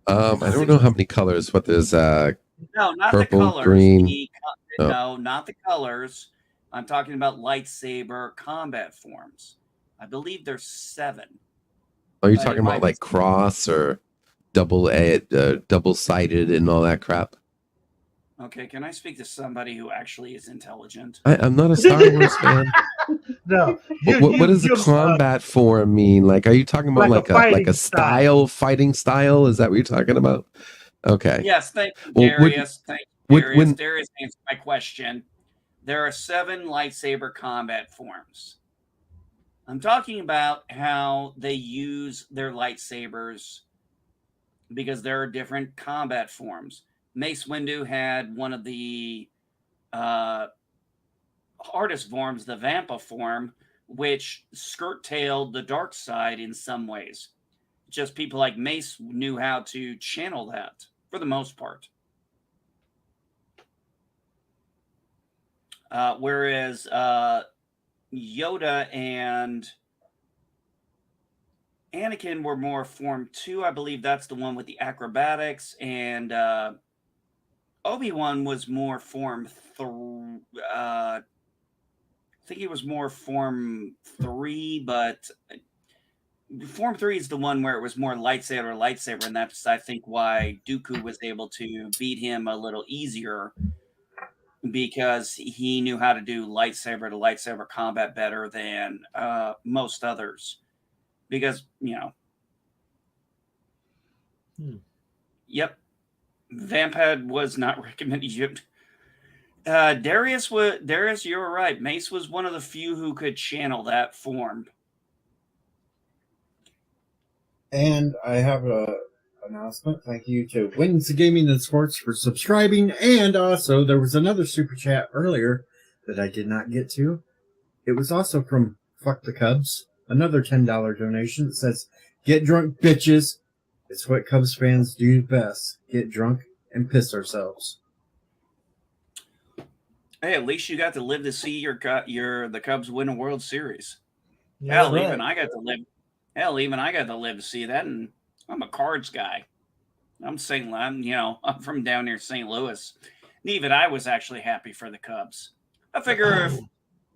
I don't know how many colors, but there's no, not purple, the colors. green. No, not the colors. I'm talking about lightsaber combat forms. I believe there's 7. Are you talking about like cross or double-sided and all that crap? Okay, can I speak to somebody who actually is intelligent? I'm not a Star Wars fan. No. What does the combat form mean? Like, are you talking about like a style, fighting style? Is that what you're talking about? Okay. Yes, thank you, Darius. Darius answered my question. There are 7 lightsaber combat forms. I'm talking about how they use their lightsabers because there are different combat forms. Mace Windu had one of the hardest forms, the Vampa form, which skirt-tailed the dark side in some ways. Just people like Mace knew how to channel that for the most part. Whereas Yoda and Anakin were more Form 2. I believe that's the one with the acrobatics. And Obi-Wan was more Form 3. I think he was more Form 3, but Form 3 is the one where it was more lightsaber, and that's, I think, why Dooku was able to beat him a little easier, because he knew how to do lightsaber to lightsaber combat better than most others. Because, Yep. Vampad was not recommended. Darius, you were right. Mace was one of the few who could channel that form. And I have a announcement. Thank you to Wins Gaming and Sports for subscribing. And also, there was another super chat earlier that I did not get to. It was also from Fuck the Cubs. Another $10 donation that says, "Get drunk, bitches. It's what Cubs fans do best. Get drunk and piss ourselves." Hey, at least you got to live to see the Cubs win a World Series. Yeah, Hell, right. even I got to live to see that, and I'm a Cards guy. I'm from down near St. Louis. And even I was actually happy for the Cubs. I figure if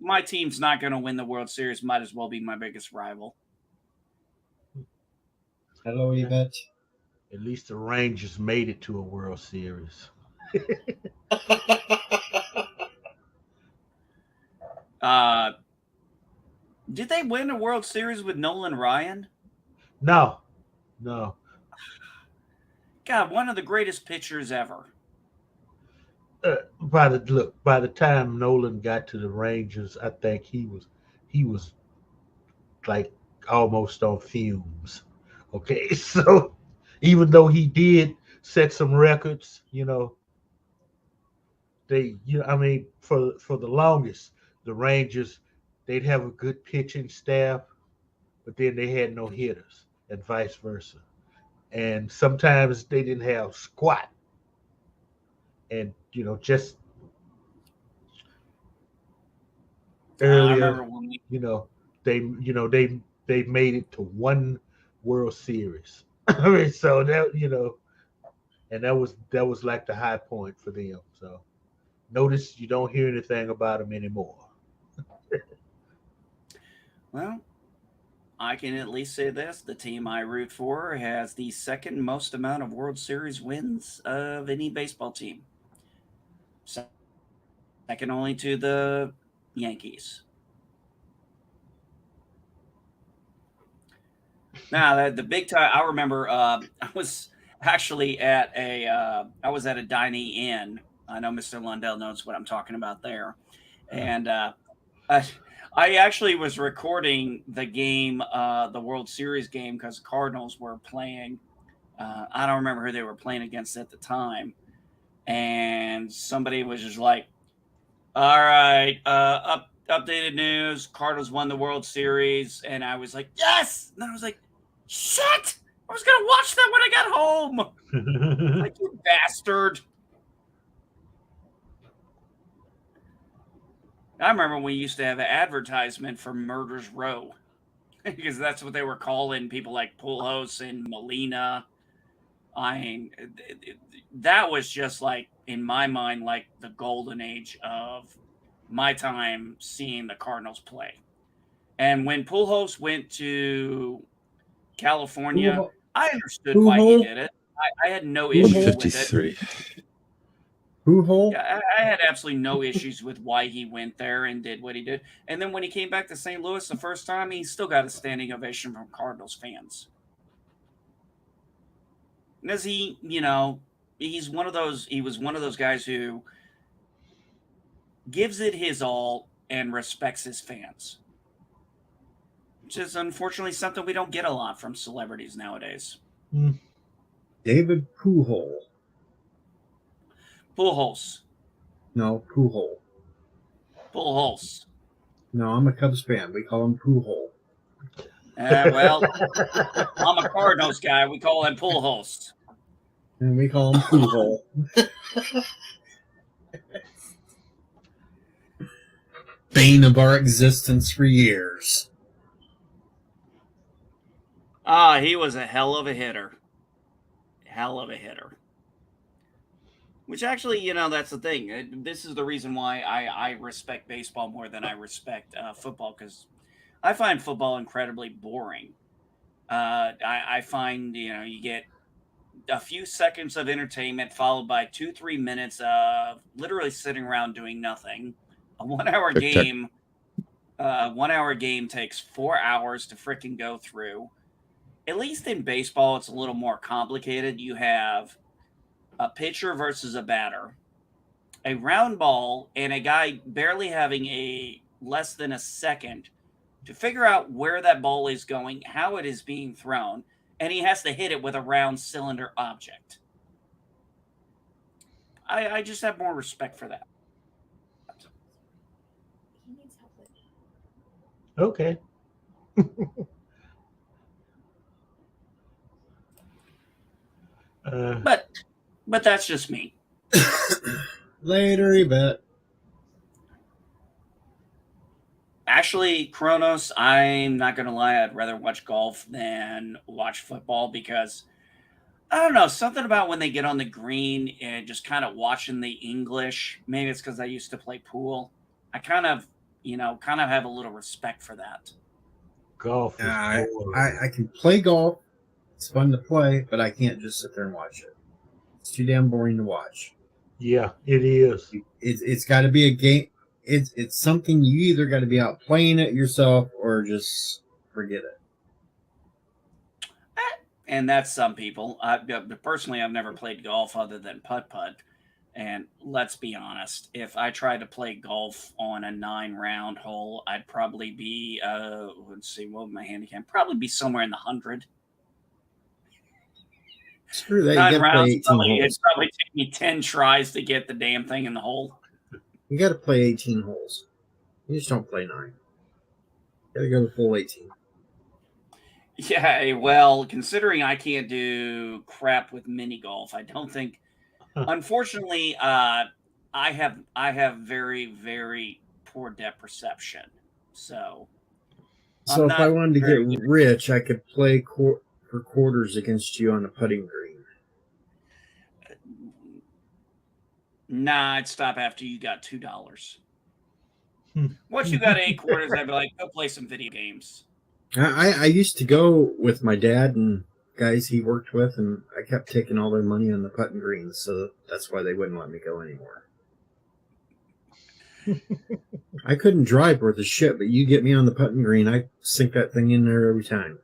my team's not going to win the World Series, might as well be my biggest rival. Hello, Yvette. At least the Rangers made it to a World Series. Did they win a World Series with Nolan Ryan? No. God, one of the greatest pitchers ever. By the time Nolan got to the Rangers, I think he was like almost on fumes. Okay, so even though he did set some records, for the longest, the Rangers, they'd have a good pitching staff, but then they had no hitters, and vice versa. And sometimes they didn't have squat. And just earlier, they made it to one World Series. So that and that was like the high point for them. So notice you don't hear anything about them anymore. Well, I can at least say this: the team I root for has the second most amount of World Series wins of any baseball team, second only to the Yankees. Now, the big time, I remember I was actually at a dining in. I know Mr. Lundell knows what I'm talking about there, and I, I actually was recording the game, the World Series game, because the Cardinals were playing. I don't remember who they were playing against at the time, and somebody was just like, "All right, updated news: Cardinals won the World Series," and I was like, "Yes!" And then I was like, "Shit! I was gonna watch that when I got home." Like, you bastard! I remember we used to have an advertisement for Murder's Row because that's what they were calling people like Pujols and Molina. I mean, that was just like, in my mind, like the golden age of my time seeing the Cardinals play. And when Pujols went to California, I understood why he did it. I had no issues with it. 53. Yeah, I had absolutely no issues with why he went there and did what he did. And then when he came back to St. Louis the first time, he still got a standing ovation from Cardinals fans. Because he was one of those guys who gives it his all and respects his fans. Which is unfortunately something we don't get a lot from celebrities nowadays. David Pujols. Pujols. No, Pujol. Pujols. No, I'm a Cubs fan. We call him Pujol. Well, I'm a Cardinals guy. We call him Pujols. And we call him Pujol. Bane of our existence for years. He was a hell of a hitter. Hell of a hitter. Which actually, that's the thing. This is the reason why I respect baseball more than I respect football, because I find football incredibly boring. I find, you get a few seconds of entertainment followed by 2-3 minutes of literally sitting around doing nothing. A 1 hour game, 1 hour game takes 4 hours to freaking go through. At least in baseball, it's a little more complicated. You have a pitcher versus a batter, a round ball, and a guy barely having a less than a second to figure out where that ball is going, how it is being thrown, and he has to hit it with a round cylinder object. I just have more respect for that. He needs help with Okay. But that's just me. Later, Yvette. Actually, Kronos, I'm not going to lie, I'd rather watch golf than watch football, because I don't know, something about when they get on the green and just kind of watching the English. Maybe it's because I used to play pool. I kind of have a little respect for that. Golf is I can play golf. It's fun to play, but I can't just sit there and watch it. It's too damn boring to watch. Yeah, it is. It's got to be a game. It's something you either got to be out playing it yourself or just forget it. And that's some people. Personally, I've never played golf other than putt-putt. And let's be honest, if I tried to play golf on a 9-round hole, I'd probably be, let's see, what would my handicap? Probably be somewhere in the 100. Screw that. 9 you gotta rounds, play 18 holes. it'd probably take me 10 tries to get the damn thing in the hole. You got to play 18 holes. You just don't play 9. You got to go the full 18. Yeah, well, considering I can't do crap with mini golf, I don't think. Unfortunately, I have very, very poor depth perception. So if I wanted to get rich, I could play for quarters against you on a putting green. Nah, I'd stop after you got $2. Once you got 8 quarters, I'd be like, go play some video games. I used to go with my dad and guys he worked with, and I kept taking all their money on the putting greens, so that's why they wouldn't let me go anymore. I couldn't drive worth a shit, but you get me on the putting green, I sink that thing in there every time.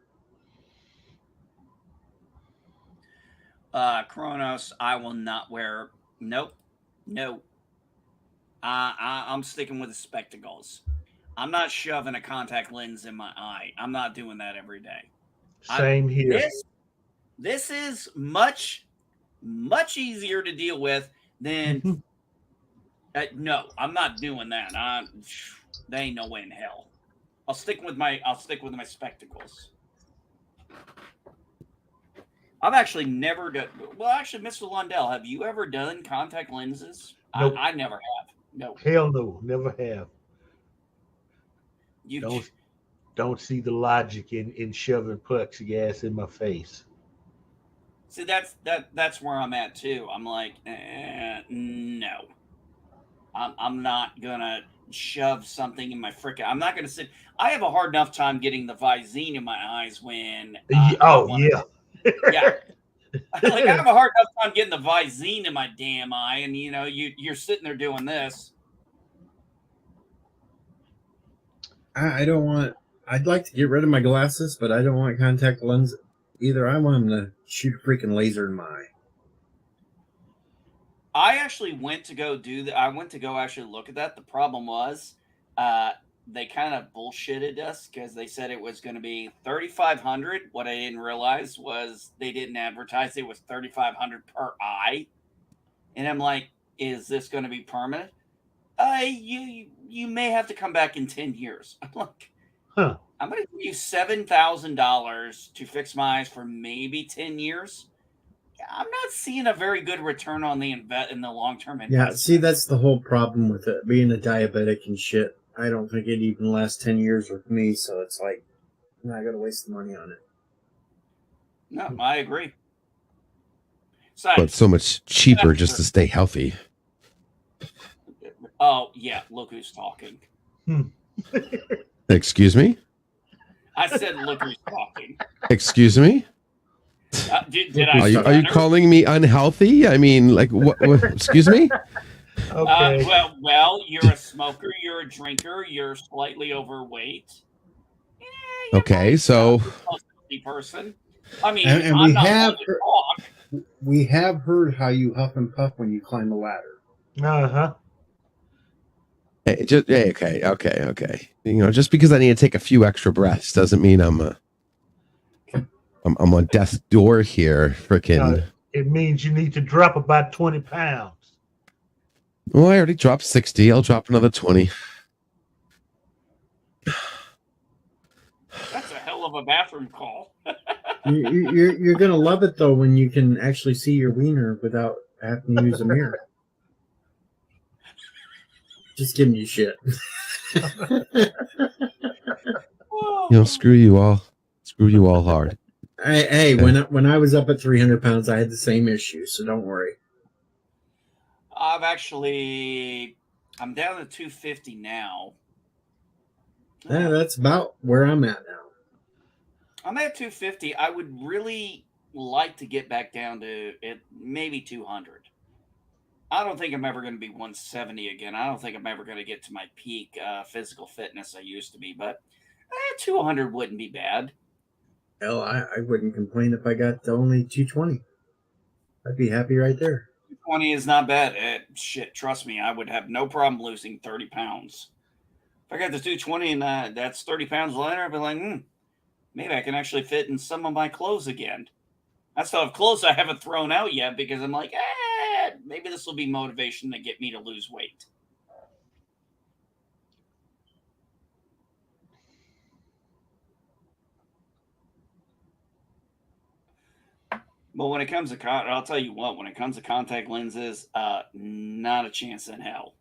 Kronos, I will not wear. Nope. No. I'm sticking with the spectacles. I'm not shoving a contact lens in my eye. I'm not doing that every day. Same here. This is much easier to deal with than. No, I'm not doing that. There ain't no way in hell. I'll stick with my spectacles. I've actually never done. Well, actually, Mr. Lundell, have you ever done contact lenses? Nope. I never have. No. Hell no, never have. You don't see the logic in shoving plexiglass in my face. See, that's where I'm at too. I'm like, no. I'm not gonna shove something in my frickin'. I'm not gonna sit. I have a hard enough time getting the Visine in my eyes when. Yeah. Like, I have a hard enough time getting the Visine in my damn eye, and you're sitting there doing this. I don't want. I'd like to get rid of my glasses, but I don't want contact lens either. I want them to shoot a freaking laser in my eye. I actually went to go do that. I went to go actually look at that. The problem was, they kind of bullshitted us because they said it was going to be $3,500. What I didn't realize was they didn't advertise it was $3,500 per eye. And I'm like, is this going to be permanent? You may have to come back in 10 years. I'm like, I'm going to give you $7,000 to fix my eyes for maybe 10 years. I'm not seeing a very good return on the in the long-term investment. Yeah, see, that's the whole problem with it being a diabetic and shit. I don't think it even lasts 10 years with me, so it's like, I'm not going to waste the money on it. No, I agree. But it's so much cheaper just to stay healthy. Oh, yeah, look who's talking. Excuse me? I said look who's talking. Excuse me? Did are you calling me unhealthy? I mean, like, what excuse me? Okay. Well, you're a smoker, you're a drinker, you're slightly overweight. Okay, so person. I mean, and we have heard how you huff and puff when you climb a ladder. Okay. Just because I need to take a few extra breaths doesn't mean I'm on death's door here. Freaking. It means you need to drop about 20 pounds. Well, I already dropped 60. I'll drop another 20. That's a hell of a bathroom call. You're gonna love it though when you can actually see your wiener without having to use a mirror. Just giving you shit. Screw you all. Screw you all hard. Hey, when I was up at 300 pounds, I had the same issue, so don't worry. I'm down to 250 now. Yeah, that's about where I'm at now. I'm at 250. I would really like to get back down to maybe 200. I don't think I'm ever going to be 170 again. I don't think I'm ever going to get to my peak physical fitness I used to be, but 200 wouldn't be bad. Hell, I wouldn't complain if I got to only 220. I'd be happy right there. 220 is not bad. Shit, trust me, I would have no problem losing 30 pounds. If I got to 220 and that's 30 pounds lighter, I'd be like, maybe I can actually fit in some of my clothes again. I still have clothes I haven't thrown out yet because I'm like, maybe this will be motivation to get me to lose weight. But when it comes to I'll tell you what, when it comes to contact lenses, not a chance in hell.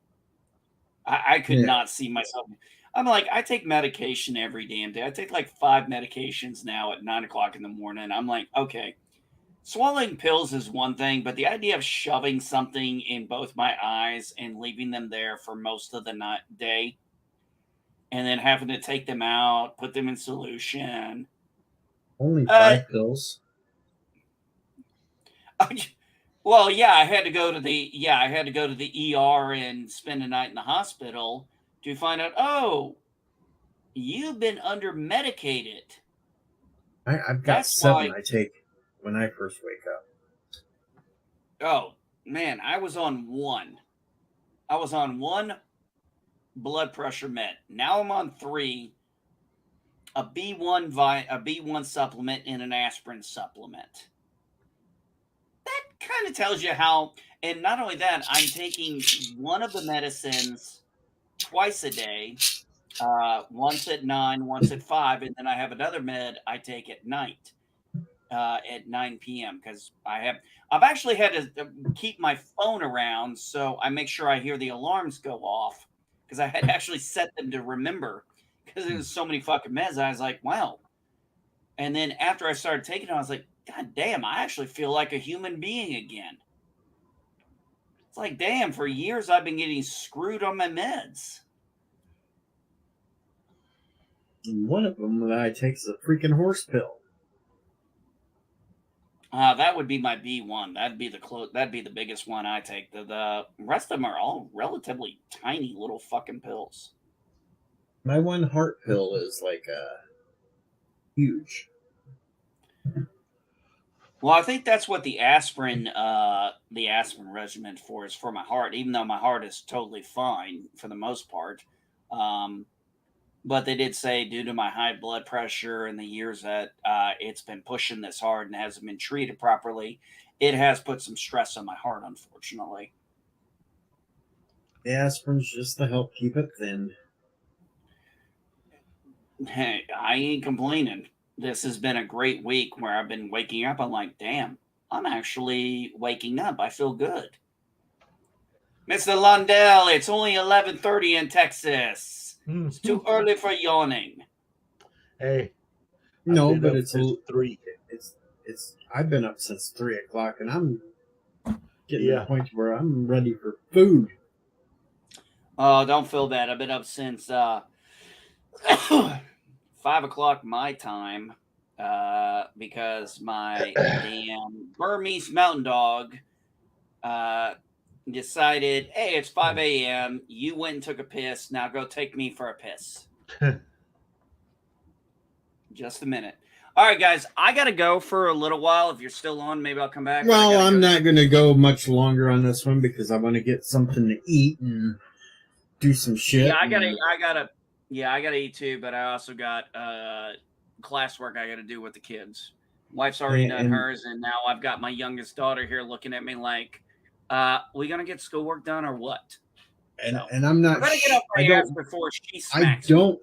I could not see myself. I'm like, I take medication every damn day. I take like 5 medications now at 9:00 in the morning. I'm like, okay, swallowing pills is one thing, but the idea of shoving something in both my eyes and leaving them there for most of the day, and then having to take them out, put them in solution. Only 5 pills. Well, yeah, I had to go to the ER and spend a night in the hospital to find out, oh, you've been under medicated. I've got 7 I take when I first wake up. Oh, man, I was on 1. I was on 1 blood pressure med. Now I'm on 3, a B1 supplement and an aspirin supplement. That kind of tells you how, and not only that, I'm taking one of the medicines twice a day, once at 9, once at 5, and then I have another med I take at night at 9 p.m. because I've actually had to keep my phone around so I make sure I hear the alarms go off because I had actually set them to remember because there was so many fucking meds. I was like, wow. And then after I started taking it, I was like, God damn, I actually feel like a human being again. It's like, damn, for years I've been getting screwed on my meds. And one of them that I take is a freaking horse pill. That would be my B1. That'd be the biggest one I take. The rest of them are all relatively tiny little fucking pills. My one heart pill is like huge. Well, I think that's what the aspirin regimen is for my heart, even though my heart is totally fine for the most part. But they did say due to my high blood pressure and the years that it's been pushing this hard and hasn't been treated properly, it has put some stress on my heart, unfortunately. The aspirin's just to help keep it thin. Hey, I ain't complaining. This has been a great week where I've been waking up. I'm like, damn, I'm actually waking up. I feel good. Mr. Lundell, it's only 11:30 in Texas. It's too early for yawning. Hey. No, but it's 3. It's I've been up since 3 o'clock and I'm getting to the point where I'm ready for food. Oh, don't feel bad. I've been up since 5 o'clock my time because my damn Burmese mountain dog decided, hey, it's 5 a.m. You went and took a piss. Now go take me for a piss. Just a minute. All right, guys, I got to go for a little while. If you're still on, maybe I'll come back. Well, I'm not going to go much longer on this one because I want to get something to eat and do some shit. Yeah, I gotta eat too, but I also got classwork I got to do with the kids. Wife's already done hers, and now I've got my youngest daughter here looking at me like, we gonna get schoolwork done or what? And I'm not. I'm gonna get up my ass before she smacks me.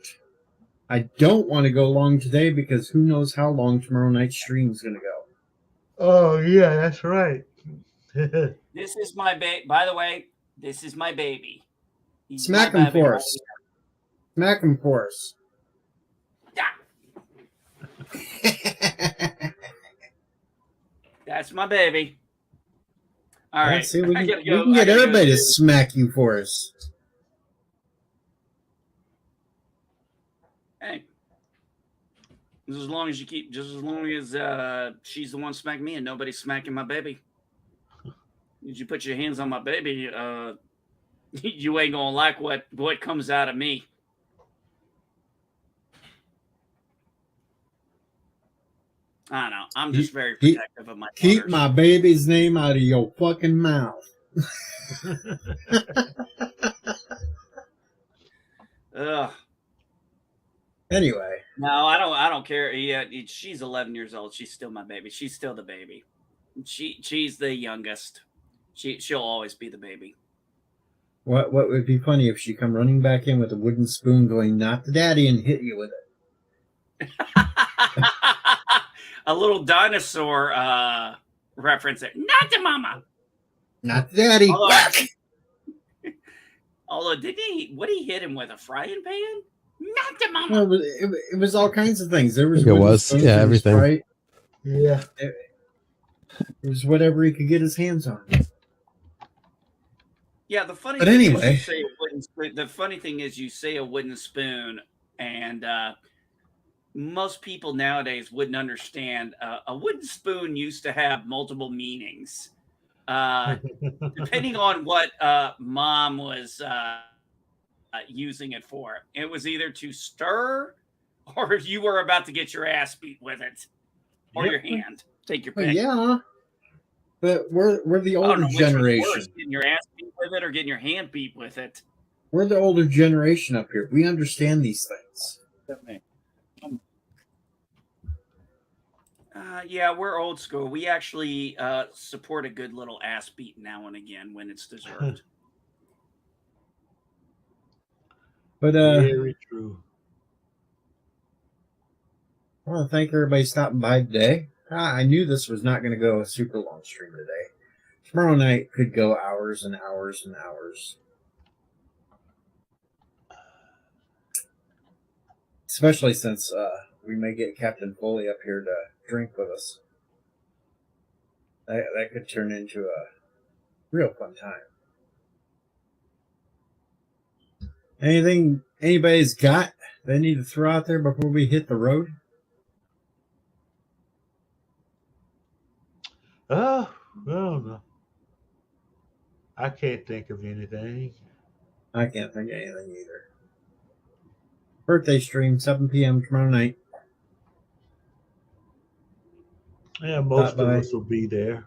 I don't want to go long today because who knows how long tomorrow night's stream is gonna go. Oh yeah, that's right. This is my baby. By the way, this is my baby. He's Smack him for us. Smack him for us. That's my baby. All right. See, we can get everybody to smack you for us. Hey. Just as long as she's the one smacking me and nobody's smacking my baby. Did you put your hands on my baby? You ain't gonna like what comes out of me. I don't know. I'm just very protective of my daughters. Keep my baby's name out of your fucking mouth. Ugh. Anyway. No, I don't care. Yeah, she's 11 years old. She's still my baby. She's still the baby. She's the youngest. She'll always be the baby. What would be funny if she come running back in with a wooden spoon going, not the daddy, and hit you with it. A little dinosaur reference there. Not the mama. Not the daddy. Although did he hit him with? A frying pan? Not the mama. Well, it was all kinds of things. There was everything. Right? Yeah. It was whatever he could get his hands on. Yeah, the funny But thing anyway. is you say a wooden spoon. The funny thing is you say a wooden spoon, and most people nowadays wouldn't understand. A wooden spoon used to have multiple meanings, depending on what mom was using it for. It was either to stir, or you were about to get your ass beat with it, or Yep. your hand. Take your Well, pick. yeah. But we're the I don't older know which was generation. worse, getting your ass beat with it or getting your hand beat with it. We're the older generation up here. We understand these things. Yeah, we're old school. We actually support a good little ass beat now and again when it's deserved. But Very true. I want to thank everybody stopping by today. I knew this was not going to go a super long stream today. Tomorrow night could go hours and hours and hours. Especially since we may get Captain Foley up here to drink with us. That could turn into a real fun time. Anything anybody's got they need to throw out there before we hit the road? Oh, no. I can't think of anything. I can't think of anything either. Birthday stream, 7 p.m. tomorrow night. Yeah, most Stop of by. us will be there.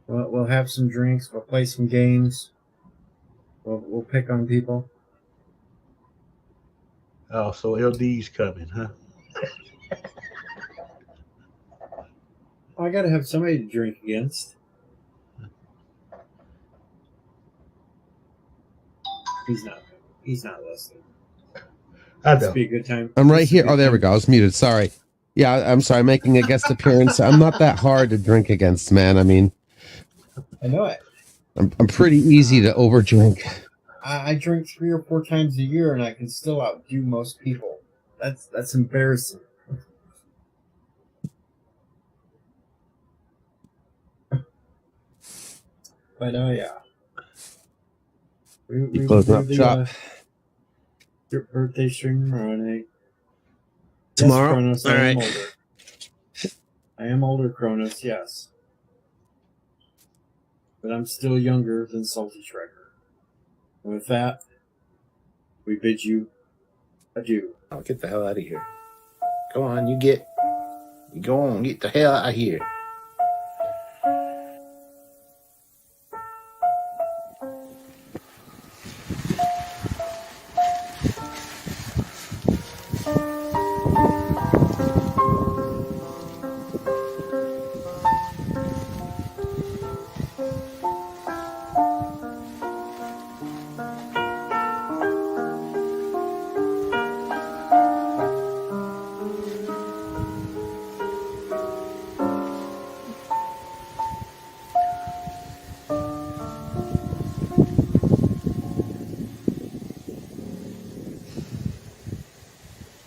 We'll have some drinks. We'll play some games. We'll pick on people. Oh, so LD's coming, huh? I got to have somebody to drink against. He's not listening. I This know. would be a good time. I'm right This would here. be Oh, a there we time- go. I was muted. Sorry. Yeah, I'm sorry. Making a guest appearance. I'm not that hard to drink against, man. I mean, I know it. I'm pretty easy to overdrink. I drink 3 or 4 times a year, and I can still outdo most people. That's embarrassing. But yeah, we You closing will up do shop your birthday stream tomorrow night. tomorrow? Yes, Kronos, All I am right. older. I am older, Kronos. Yes, but I'm still younger than Salty Shredder. And with that, we bid you adieu. Oh, get the hell out of here. Go on, you go on, get the hell out of here.